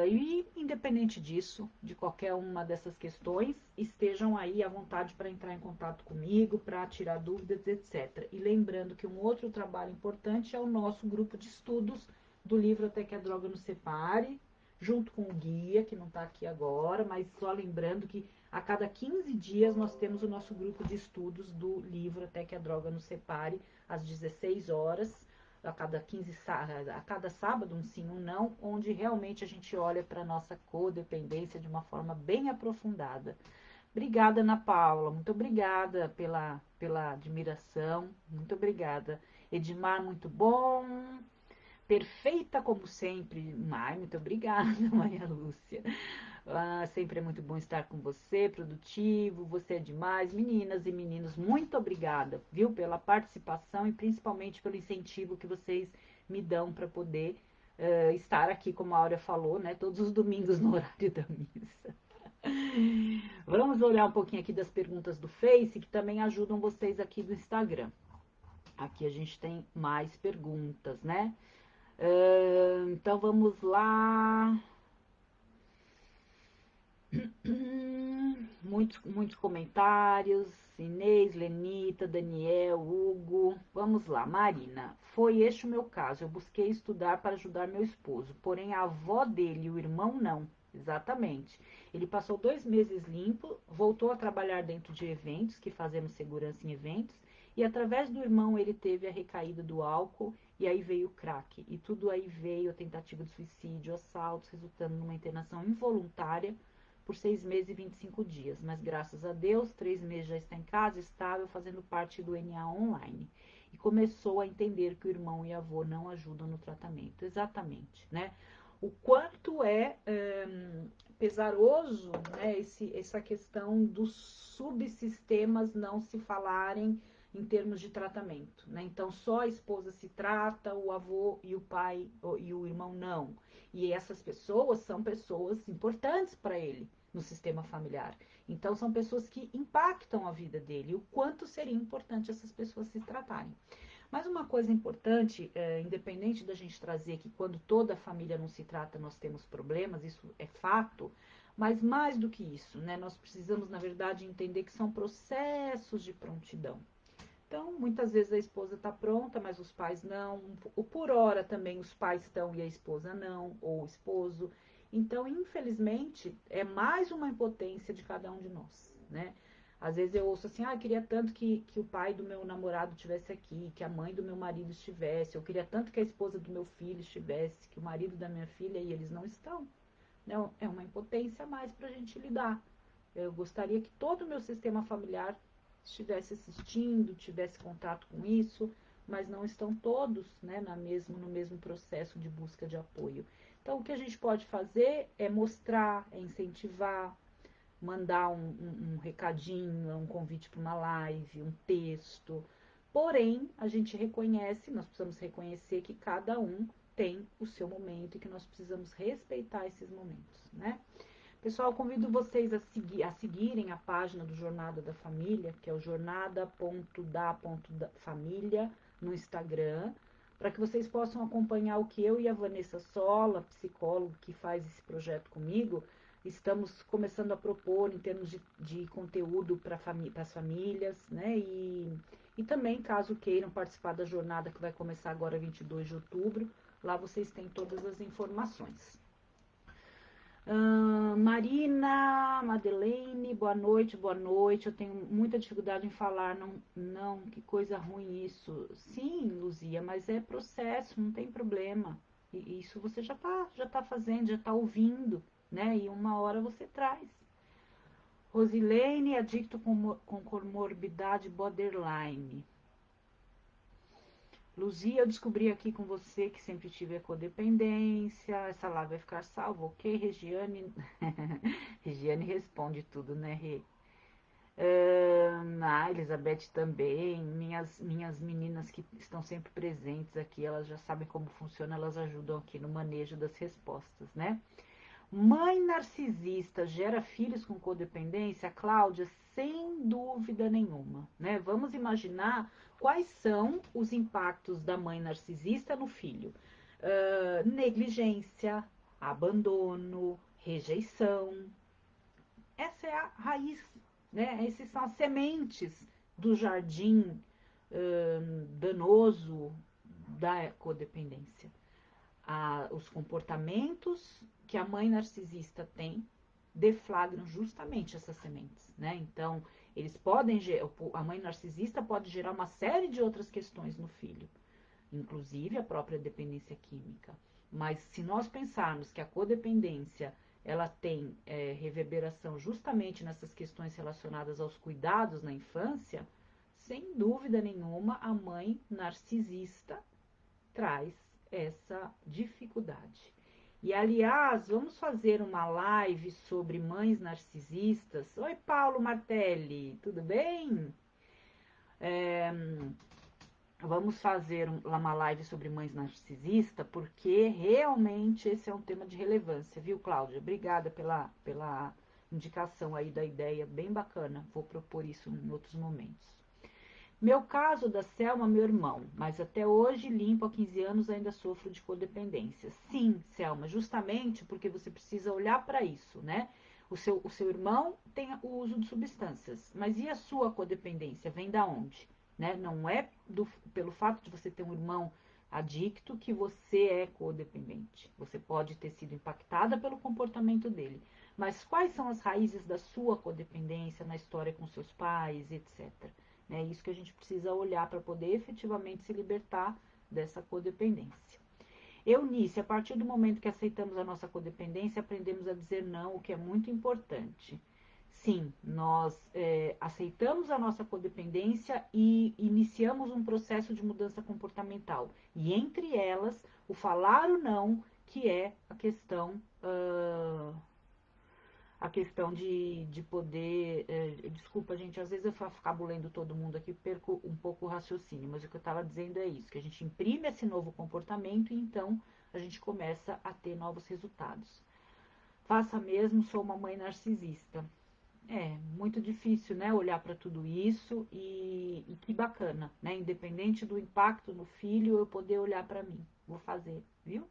E independente disso, de qualquer uma dessas questões, estejam aí à vontade para entrar em contato comigo, para tirar dúvidas, etc. E lembrando que um outro trabalho importante é o nosso grupo de estudos do livro Até que a Droga Nos Separe, junto com o guia, que não está aqui agora, mas só lembrando que a cada 15 dias nós temos o nosso grupo de estudos do livro Até que a Droga Nos Separe, às 16 horas, a cada sábado, um sim, um não, onde realmente a gente olha para a nossa codependência de uma forma bem aprofundada. Obrigada, Ana Paula, muito obrigada pela admiração, muito obrigada. Edmar, muito bom, perfeita como sempre. Ai, muito obrigada, Maria Lúcia. Sempre é muito bom estar com você, produtivo, você é demais. Meninas e meninos, muito obrigada, viu, pela participação e principalmente pelo incentivo que vocês me dão para poder estar aqui, como a Áurea falou, né, todos os domingos no horário da missa. Vamos olhar um pouquinho aqui das perguntas do Face, que também ajudam vocês aqui do Instagram. Aqui a gente tem mais perguntas, né? Então vamos lá. Muitos comentários. Inês, Lenita, Daniel, Hugo. Vamos lá, Marina. Foi este o meu caso. Eu busquei estudar para ajudar meu esposo, porém a avó dele e o irmão não. Exatamente. Ele passou 2 meses limpo, voltou a trabalhar dentro de eventos, que fazemos segurança em eventos, e através do irmão ele teve a recaída do álcool, e aí veio o crack. E tudo aí veio a tentativa de suicídio, assaltos, resultando numa internação involuntária por 6 meses e 25 dias, mas graças a Deus, 3 meses já está em casa, estável, fazendo parte do NA online. E começou a entender que o irmão e a avô não ajudam no tratamento. Exatamente, né? O quanto é pesaroso, né, essa questão dos subsistemas não se falarem em termos de tratamento, né? Então só a esposa se trata, o avô e o pai e o irmão não. E essas pessoas são pessoas importantes para ele no sistema familiar. Então são pessoas que impactam a vida dele. E o quanto seria importante essas pessoas se tratarem. Mas uma coisa importante, independente da gente trazer que quando toda a família não se trata, nós temos problemas, isso é fato, mas mais do que isso, né, nós precisamos, na verdade, entender que são processos de prontidão. Então, muitas vezes a esposa está pronta, mas os pais não. Ou por hora também os pais estão e a esposa não, ou o esposo. Então, infelizmente, é mais uma impotência de cada um de nós, né? Às vezes eu ouço assim, eu queria tanto que o pai do meu namorado estivesse aqui, que a mãe do meu marido estivesse, eu queria tanto que a esposa do meu filho estivesse, que o marido da minha filha, e eles não estão. Não, é uma impotência a mais para a gente lidar. Eu gostaria que todo o meu sistema familiar estivesse assistindo, tivesse contato com isso, mas não estão todos, né, no mesmo processo de busca de apoio. Então, o que a gente pode fazer é mostrar, é incentivar, mandar um recadinho, um convite para uma live, um texto. Porém, a gente reconhece, nós precisamos reconhecer que cada um tem o seu momento e que nós precisamos respeitar esses momentos, né? Pessoal, convido vocês a seguirem a página do Jornada da Família, que é o jornada.da.família no Instagram, para que vocês possam acompanhar o que eu e a Vanessa Sola, psicólogo que faz esse projeto comigo, estamos começando a propor em termos de conteúdo para as famílias, né? E também, caso queiram participar da jornada que vai começar agora 22 de outubro, lá vocês têm todas as informações. Marina, Madeleine, boa noite, boa noite. Eu tenho muita dificuldade em falar, não, que coisa ruim isso. Sim, Luzia, mas é processo, não tem problema. E isso você já tá fazendo, já tá ouvindo, né? E uma hora você traz. Rosilene, adicto com comorbidade borderline. Luzia, eu descobri aqui com você que sempre tive a codependência. Essa lá vai ficar salva, ok? Regiane. Regiane responde tudo, né, Rê? A Elizabeth também. Minhas meninas que estão sempre presentes aqui, elas já sabem como funciona, elas ajudam aqui no manejo das respostas, né? Mãe narcisista gera filhos com codependência? Cláudia, sem dúvida nenhuma, né? Vamos imaginar quais são os impactos da mãe narcisista no filho. Negligência, abandono, rejeição. Essa é a raiz, né? Essas são as sementes do jardim danoso da codependência. Os comportamentos que a mãe narcisista tem deflagram justamente essas sementes, né? Então, eles podem, a mãe narcisista pode gerar uma série de outras questões no filho, inclusive a própria dependência química. Mas se nós pensarmos que a codependência ela tem reverberação justamente nessas questões relacionadas aos cuidados na infância, sem dúvida nenhuma a mãe narcisista traz essa dificuldade. E, aliás, vamos fazer uma live sobre mães narcisistas. Oi, Paulo Martelli, tudo bem? Vamos fazer uma live sobre mães narcisistas, porque realmente esse é um tema de relevância, viu, Cláudia? Obrigada pela indicação aí da ideia, bem bacana. Vou propor isso em outros momentos. Meu caso da Selma, meu irmão, mas até hoje, limpo há 15 anos, ainda sofro de codependência. Sim, Selma, justamente porque você precisa olhar para isso, né? O seu irmão tem o uso de substâncias, mas e a sua codependência? Vem da onde? Né? Não é pelo fato de você ter um irmão adicto que você é codependente. Você pode ter sido impactada pelo comportamento dele. Mas quais são as raízes da sua codependência na história com seus pais, etc. É isso que a gente precisa olhar para poder efetivamente se libertar dessa codependência. Eunice, a partir do momento que aceitamos a nossa codependência, aprendemos a dizer não, o que é muito importante. Sim, nós aceitamos a nossa codependência e iniciamos um processo de mudança comportamental. E entre elas, o falar o não, que é a questão de poder. Desculpa, gente, às vezes eu acabo lendo todo mundo aqui, perco um pouco o raciocínio, mas o que eu estava dizendo é isso: que a gente imprime esse novo comportamento e então a gente começa a ter novos resultados. Faça mesmo, sou uma mãe narcisista. É muito difícil, né, olhar para tudo isso e que bacana, né? Independente do impacto no filho, eu poder olhar para mim. Vou fazer, viu?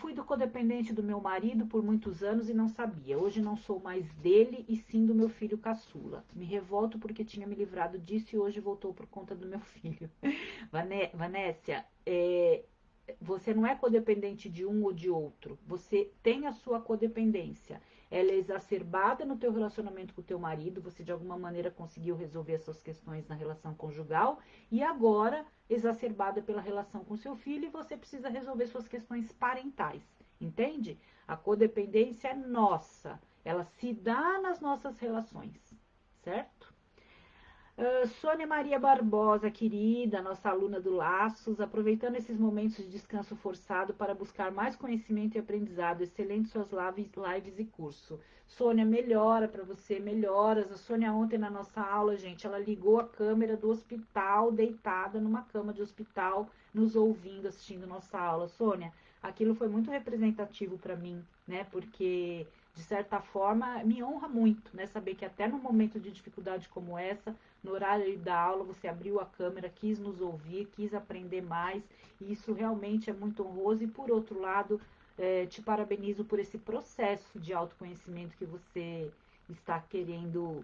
Fui do codependente do meu marido por muitos anos e não sabia. Hoje não sou mais dele e sim do meu filho caçula. Me revolto porque tinha me livrado disso e hoje voltou por conta do meu filho. Vanécia, você não é codependente de um ou de outro. Você tem a sua codependência. Ela é exacerbada no teu relacionamento com o teu marido. Você de alguma maneira conseguiu resolver as suas questões na relação conjugal. E agora exacerbada pela relação com seu filho. E você precisa resolver suas questões parentais. Entende? A codependência é nossa. Ela se dá nas nossas relações. Certo? Sônia Maria Barbosa, querida, nossa aluna do Laços, aproveitando esses momentos de descanso forçado para buscar mais conhecimento e aprendizado. Excelente suas lives e curso. Sônia, melhora para você, melhoras. A Sônia ontem na nossa aula, gente, ela ligou a câmera do hospital, deitada numa cama de hospital, nos ouvindo, assistindo nossa aula. Sônia, aquilo foi muito representativo para mim, né? Porque de certa forma me honra muito, né? Saber que até num momento de dificuldade como essa, no horário da aula, você abriu a câmera, quis nos ouvir, quis aprender mais, e isso realmente é muito honroso. E por outro lado, te parabenizo por esse processo de autoconhecimento que você está querendo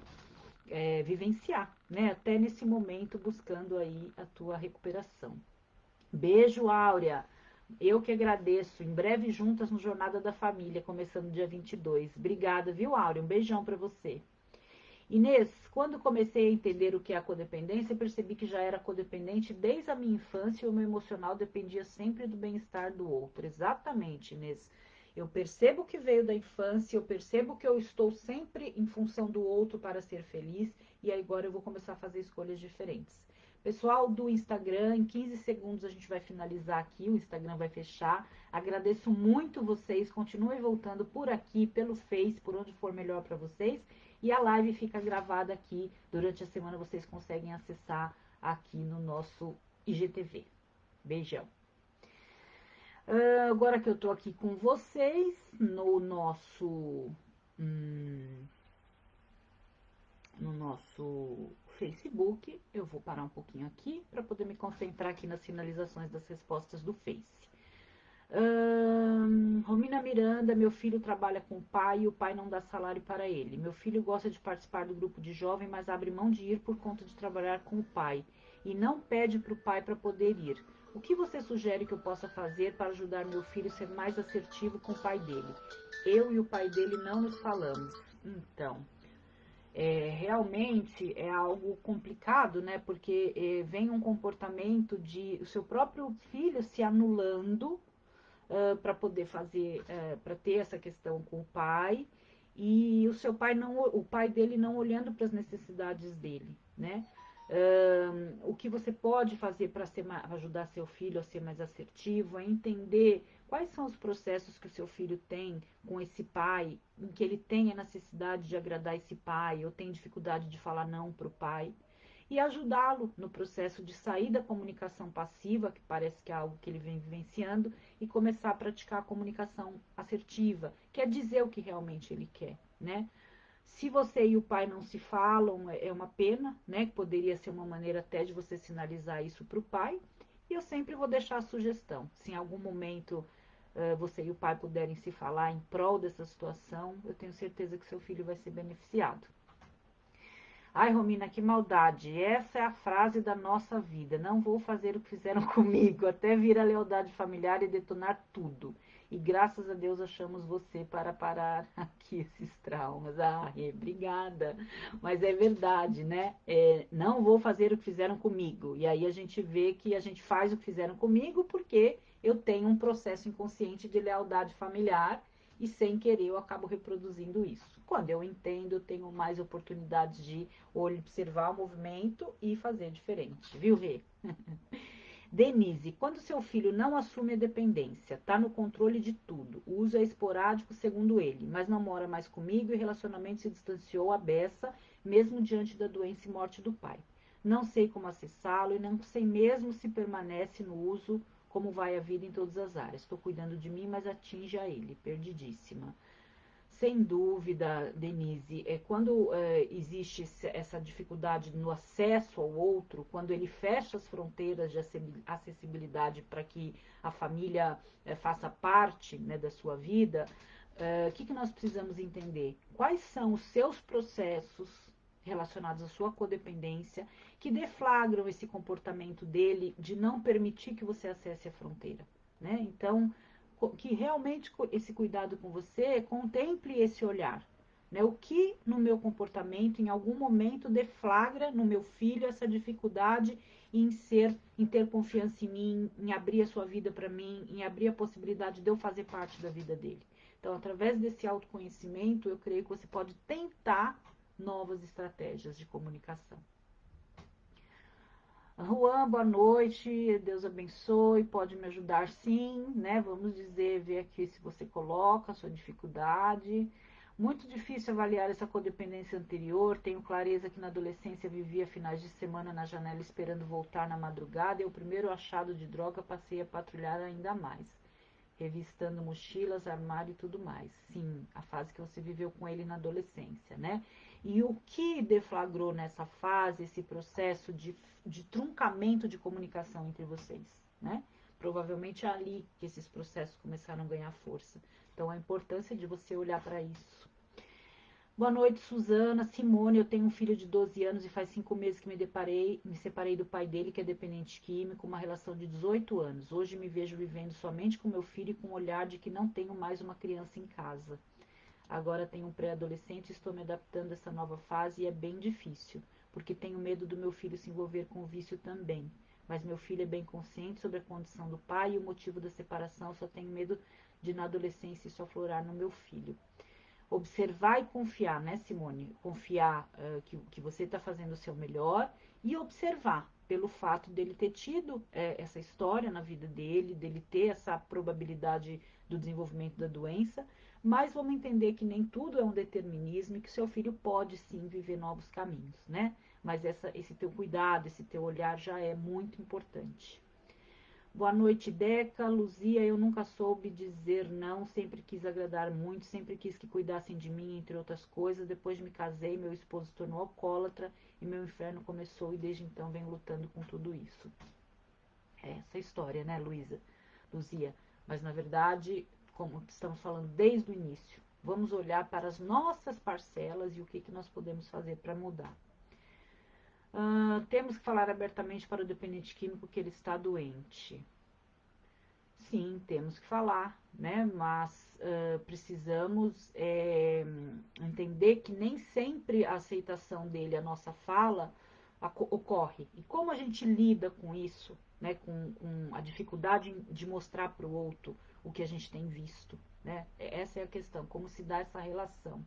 vivenciar, né? Até nesse momento, buscando aí a tua recuperação. Beijo, Áurea. Eu que agradeço. Em breve juntas no Jornada da Família, começando dia 22. Obrigada, viu, Áurea? Um beijão para você. Inês, quando comecei a entender o que é a codependência, percebi que já era codependente desde a minha infância e o meu emocional dependia sempre do bem-estar do outro. Exatamente, Inês. Eu percebo que veio da infância, eu percebo que eu estou sempre em função do outro para ser feliz, e agora eu vou começar a fazer escolhas diferentes. Pessoal do Instagram, em 15 segundos a gente vai finalizar aqui, o Instagram vai fechar. Agradeço muito vocês, continuem voltando por aqui, pelo Face, por onde for melhor para vocês. E a live fica gravada aqui, durante a semana vocês conseguem acessar aqui no nosso IGTV. Beijão. Agora que eu tô aqui com vocês, hum, no nosso Facebook, eu vou parar um pouquinho aqui para poder me concentrar aqui nas finalizações das respostas do Face. Romina Miranda, meu filho trabalha com o pai e o pai não dá salário para ele. Meu filho gosta de participar do grupo de jovem, mas abre mão de ir por conta de trabalhar com o pai e não pede para o pai para poder ir. O que você sugere que eu possa fazer para ajudar meu filho a ser mais assertivo com o pai dele? Eu e o pai dele não nos falamos. Então, realmente é algo complicado, né? Porque vem um comportamento de o seu próprio filho se anulando para poder fazer, para ter essa questão com o pai, e o seu pai não, o pai dele não olhando para as necessidades dele, né? O que você pode fazer para ajudar seu filho a ser mais assertivo é entender quais são os processos que o seu filho tem com esse pai, em que ele tem a necessidade de agradar esse pai, ou tem dificuldade de falar não para o pai, e ajudá-lo no processo de sair da comunicação passiva, que parece que é algo que ele vem vivenciando, e começar a praticar a comunicação assertiva, que é dizer o que realmente ele quer, né? Se você e o pai não se falam, é uma pena, né? Que poderia ser uma maneira até de você sinalizar isso para o pai. E eu sempre vou deixar a sugestão. Se em algum momento você e o pai puderem se falar em prol dessa situação, eu tenho certeza que seu filho vai ser beneficiado. Ai, Romina, que maldade. Essa é a frase da nossa vida. Não vou fazer o que fizeram comigo, até vir a lealdade familiar e detonar tudo. E graças a Deus achamos você para parar aqui esses traumas. Ah, obrigada. Mas é verdade, né? Não vou fazer o que fizeram comigo. E aí a gente vê que a gente faz o que fizeram comigo porque eu tenho um processo inconsciente de lealdade familiar e sem querer eu acabo reproduzindo isso. Quando eu entendo, eu tenho mais oportunidades de observar o movimento e fazer diferente, viu, Rê? Denise, quando seu filho não assume a dependência, está no controle de tudo, o uso é esporádico segundo ele, mas não mora mais comigo e o relacionamento se distanciou à beça, mesmo diante da doença e morte do pai. Não sei como acessá-lo e não sei mesmo se permanece no uso, como vai a vida em todas as áreas. Estou cuidando de mim, mas atinge a ele, perdidíssima. Sem dúvida, Denise, quando existe essa dificuldade no acesso ao outro, quando ele fecha as fronteiras de acessibilidade para que a família faça parte, né, da sua vida, o que nós precisamos entender? Quais são os seus processos relacionados à sua codependência que deflagram esse comportamento dele de não permitir que você acesse a fronteira, né? Então, que realmente esse cuidado com você contemple esse olhar, né? O que no meu comportamento em algum momento deflagra no meu filho essa dificuldade em ter confiança em mim, em abrir a sua vida para mim, em abrir a possibilidade de eu fazer parte da vida dele. Então, através desse autoconhecimento, eu creio que você pode tentar novas estratégias de comunicação. Juan, boa noite, Deus abençoe, pode me ajudar sim, né? Vamos dizer, ver aqui se você coloca a sua dificuldade. Muito difícil avaliar essa codependência anterior, tenho clareza que na adolescência vivia finais de semana na janela esperando voltar na madrugada e o primeiro achado de droga passei a patrulhar ainda mais, revistando mochilas, armário e tudo mais. Sim, a fase que você viveu com ele na adolescência, né? E o que deflagrou nessa fase, esse processo de truncamento de comunicação entre vocês, né? Provavelmente é ali que esses processos começaram a ganhar força. Então, a importância de você olhar para isso. Boa noite, Suzana. Simone, eu tenho um filho de 12 anos e faz 5 meses que me separei do pai dele, que é dependente químico, uma relação de 18 anos. Hoje me vejo vivendo somente com meu filho e com o olhar de que não tenho mais uma criança em casa. Agora tenho um pré-adolescente e estou me adaptando a essa nova fase e é bem difícil, porque tenho medo do meu filho se envolver com o vício também. Mas meu filho é bem consciente sobre a condição do pai e o motivo da separação, só tenho medo de na adolescência isso aflorar no meu filho. Observar e confiar, né, Simone? Confiar que você está fazendo o seu melhor e observar pelo fato dele ter tido essa história na vida dele ter essa probabilidade do desenvolvimento da doença, mas vamos entender que nem tudo é um determinismo e que seu filho pode sim viver novos caminhos, né? Mas esse teu cuidado, esse teu olhar já é muito importante. Boa noite, Deca. Luzia, eu nunca soube dizer não, sempre quis agradar muito, sempre quis que cuidassem de mim, entre outras coisas. Depois de me casei, meu esposo se tornou alcoólatra e meu inferno começou e desde então venho lutando com tudo isso. É essa história, né, Luzia? Mas na verdade, como estamos falando desde o início, vamos olhar para as nossas parcelas e o que nós podemos fazer para mudar. Temos que falar abertamente para o dependente químico que ele está doente. Sim, temos que falar, né? Mas precisamos entender que nem sempre a aceitação dele, a nossa fala, ocorre. E como a gente lida com isso, né? Com a dificuldade de mostrar para o outro o que a gente tem visto, né? Essa é a questão, como se dá essa relação.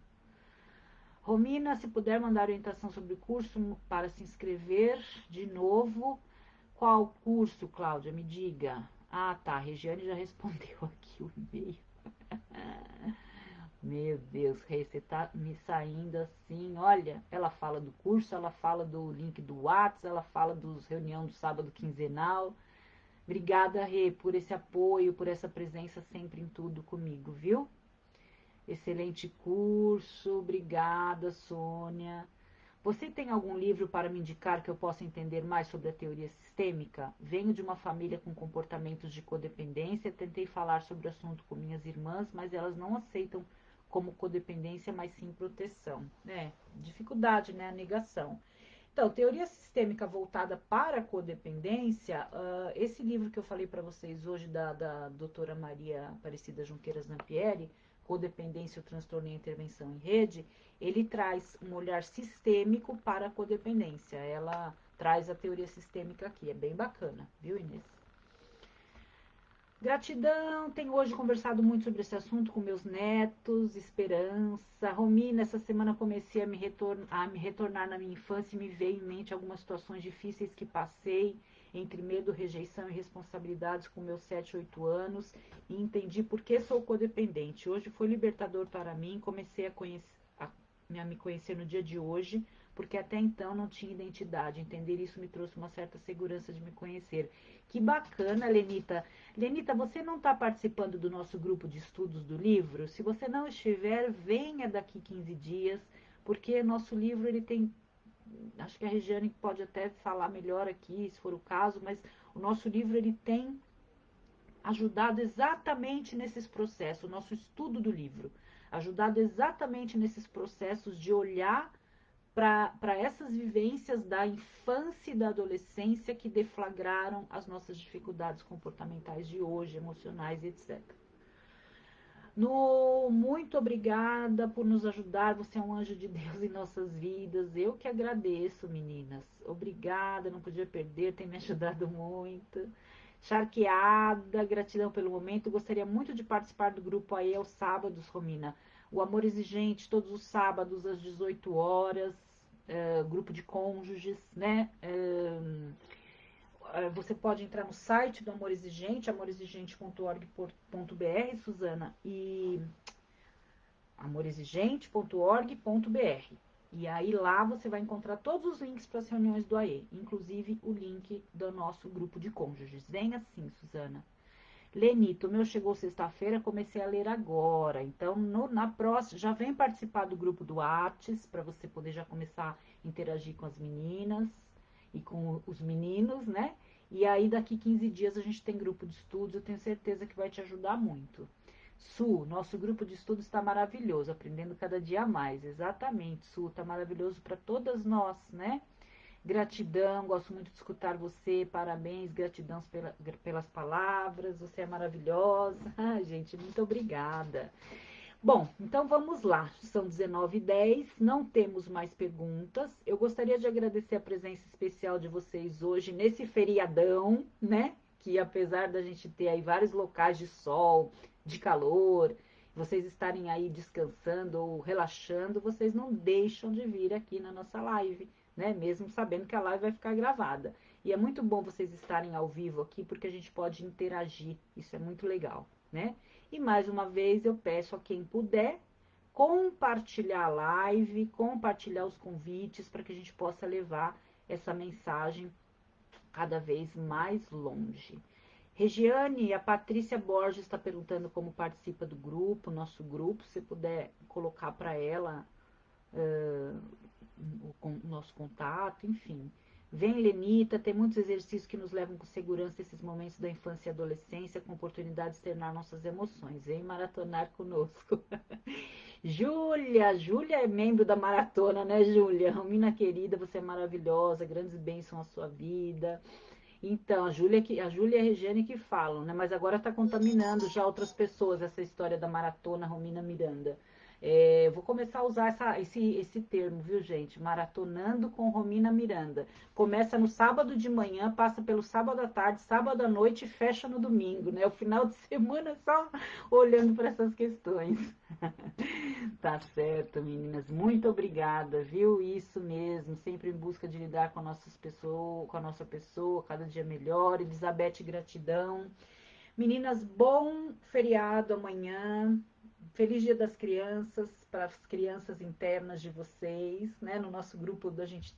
Romina, se puder mandar orientação sobre o curso para se inscrever de novo. Qual curso, Cláudia? Me diga. Ah, tá. A Regiane já respondeu aqui o e-mail. Meu Deus, Rei, você tá me saindo assim. Olha, ela fala do curso, ela fala do link do WhatsApp, ela fala dos reunião do sábado quinzenal. Obrigada, Rê, por esse apoio, por essa presença sempre em tudo comigo, viu? Excelente curso, obrigada, Sônia. Você tem algum livro para me indicar que eu possa entender mais sobre a teoria sistêmica? Venho de uma família com comportamentos de codependência, tentei falar sobre o assunto com minhas irmãs, mas elas não aceitam como codependência, mas sim proteção. Dificuldade, né? A negação. Então, teoria sistêmica voltada para a codependência, esse livro que eu falei para vocês hoje, da doutora Maria Aparecida Junqueiras Lampieri, Codependência, o Transtorno e a Intervenção em Rede, ele traz um olhar sistêmico para a codependência. Ela traz a teoria sistêmica aqui, é bem bacana, viu, Inês? Gratidão, tenho hoje conversado muito sobre esse assunto com meus netos, esperança. Romina, essa semana comecei a me retornar na minha infância e me veio em mente algumas situações difíceis que passei, entre medo, rejeição e responsabilidades com meus 7, 8 anos, e entendi por que sou codependente. Hoje foi libertador para mim, comecei a me conhecer no dia de hoje, porque até então não tinha identidade. Entender isso me trouxe uma certa segurança de me conhecer. Que bacana, Lenita. Lenita, você não está participando do nosso grupo de estudos do livro? Se você não estiver, venha daqui 15 dias, porque nosso livro ele tem, acho que a Regiane pode até falar melhor aqui, se for o caso, mas o nosso livro ele tem ajudado exatamente nesses processos, o nosso estudo do livro, ajudado exatamente nesses processos de olhar para essas vivências da infância e da adolescência que deflagraram as nossas dificuldades comportamentais de hoje, emocionais, etc. Muito obrigada por nos ajudar, você é um anjo de Deus em nossas vidas. Eu que agradeço, meninas. Obrigada, não podia perder, tem me ajudado muito. Charqueada, gratidão pelo momento. Gostaria muito de participar do grupo aí aos sábados, Romina. O Amor Exigente, todos os sábados às 18 horas. Grupo de cônjuges, né? Você pode entrar no site do Amor Exigente, amorexigente.org.br, Suzana, e amorexigente.org.br. E aí lá você vai encontrar todos os links para as reuniões do AE, inclusive o link do nosso grupo de cônjuges. Vem assim, Suzana. Lenito, o meu chegou sexta-feira, comecei a ler agora. Então, na próxima, já vem participar do grupo do Artes, para você poder já começar a interagir com as meninas e com os meninos, né? E aí, daqui 15 dias, a gente tem grupo de estudos, eu tenho certeza que vai te ajudar muito. Su, nosso grupo de estudos está maravilhoso, aprendendo cada dia mais. Exatamente, Su, está maravilhoso para todas nós, né? Gratidão, gosto muito de escutar você, parabéns, gratidão pelas palavras, você é maravilhosa. Gente, muito obrigada. Bom, então vamos lá, são 19h10, não temos mais perguntas. Eu gostaria de agradecer a presença especial de vocês hoje nesse feriadão, né? Que apesar da gente ter aí vários locais de sol, de calor, vocês estarem aí descansando ou relaxando, vocês não deixam de vir aqui na nossa live, né? Mesmo sabendo que a live vai ficar gravada. E é muito bom vocês estarem ao vivo aqui, porque a gente pode interagir, isso é muito legal, né? E mais uma vez eu peço a quem puder compartilhar a live, compartilhar os convites para que a gente possa levar essa mensagem cada vez mais longe. Regiane, a Patrícia Borges está perguntando como participa do grupo, nosso grupo, se puder colocar para ela o nosso contato, enfim. Vem, Lenita, tem muitos exercícios que nos levam com segurança esses momentos da infância e adolescência, com oportunidade de externar nossas emoções. Vem maratonar conosco. Júlia é membro da maratona, né, Júlia? Romina querida, você é maravilhosa, grandes bênçãos à sua vida. Então, a Júlia e a Regiane que falam, né? Mas agora está contaminando já outras pessoas essa história da maratona Romina Miranda. É, vou começar a usar esse termo, viu, gente? Maratonando com Romina Miranda. Começa no sábado de manhã, passa pelo sábado à tarde, sábado à noite e fecha no domingo, né? O final de semana só olhando para essas questões. Tá certo, meninas. Muito obrigada, viu? Isso mesmo. Sempre em busca de lidar com nossas pessoas, com a nossa pessoa, cada dia melhor. Elizabeth, gratidão. Meninas, bom feriado amanhã. Feliz Dia das Crianças para as crianças internas de vocês, né? No nosso grupo a gente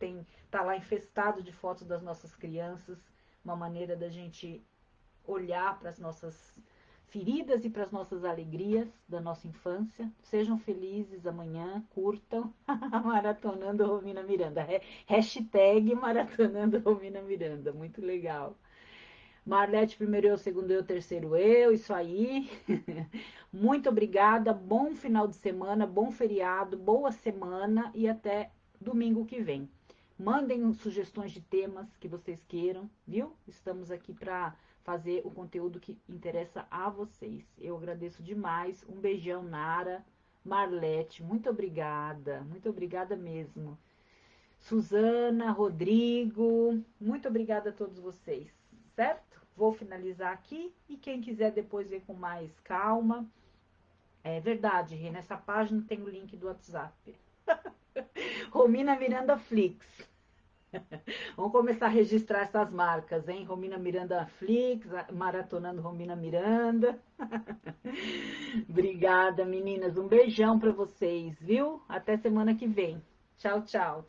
tá lá infestado de fotos das nossas crianças, uma maneira da gente olhar para as nossas feridas e para as nossas alegrias da nossa infância. Sejam felizes amanhã, curtam Maratonando Romina Miranda. Hashtag Maratonando Romina Miranda. Muito legal. Marlete, primeiro eu, segundo eu, terceiro eu, isso aí. Muito obrigada, bom final de semana, bom feriado, boa semana e até domingo que vem. Mandem sugestões de temas que vocês queiram, viu? Estamos aqui para fazer o conteúdo que interessa a vocês. Eu agradeço demais. Um beijão, Nara, Marlete, muito obrigada mesmo. Suzana, Rodrigo, muito obrigada a todos vocês, certo? Vou finalizar aqui e quem quiser depois ver com mais calma. É verdade, Rê, nessa página tem o link do WhatsApp. Romina Miranda Flix. Vamos começar a registrar essas marcas, hein? Romina Miranda Flix, maratonando Romina Miranda. Obrigada, meninas. Um beijão para vocês, viu? Até semana que vem. Tchau, tchau.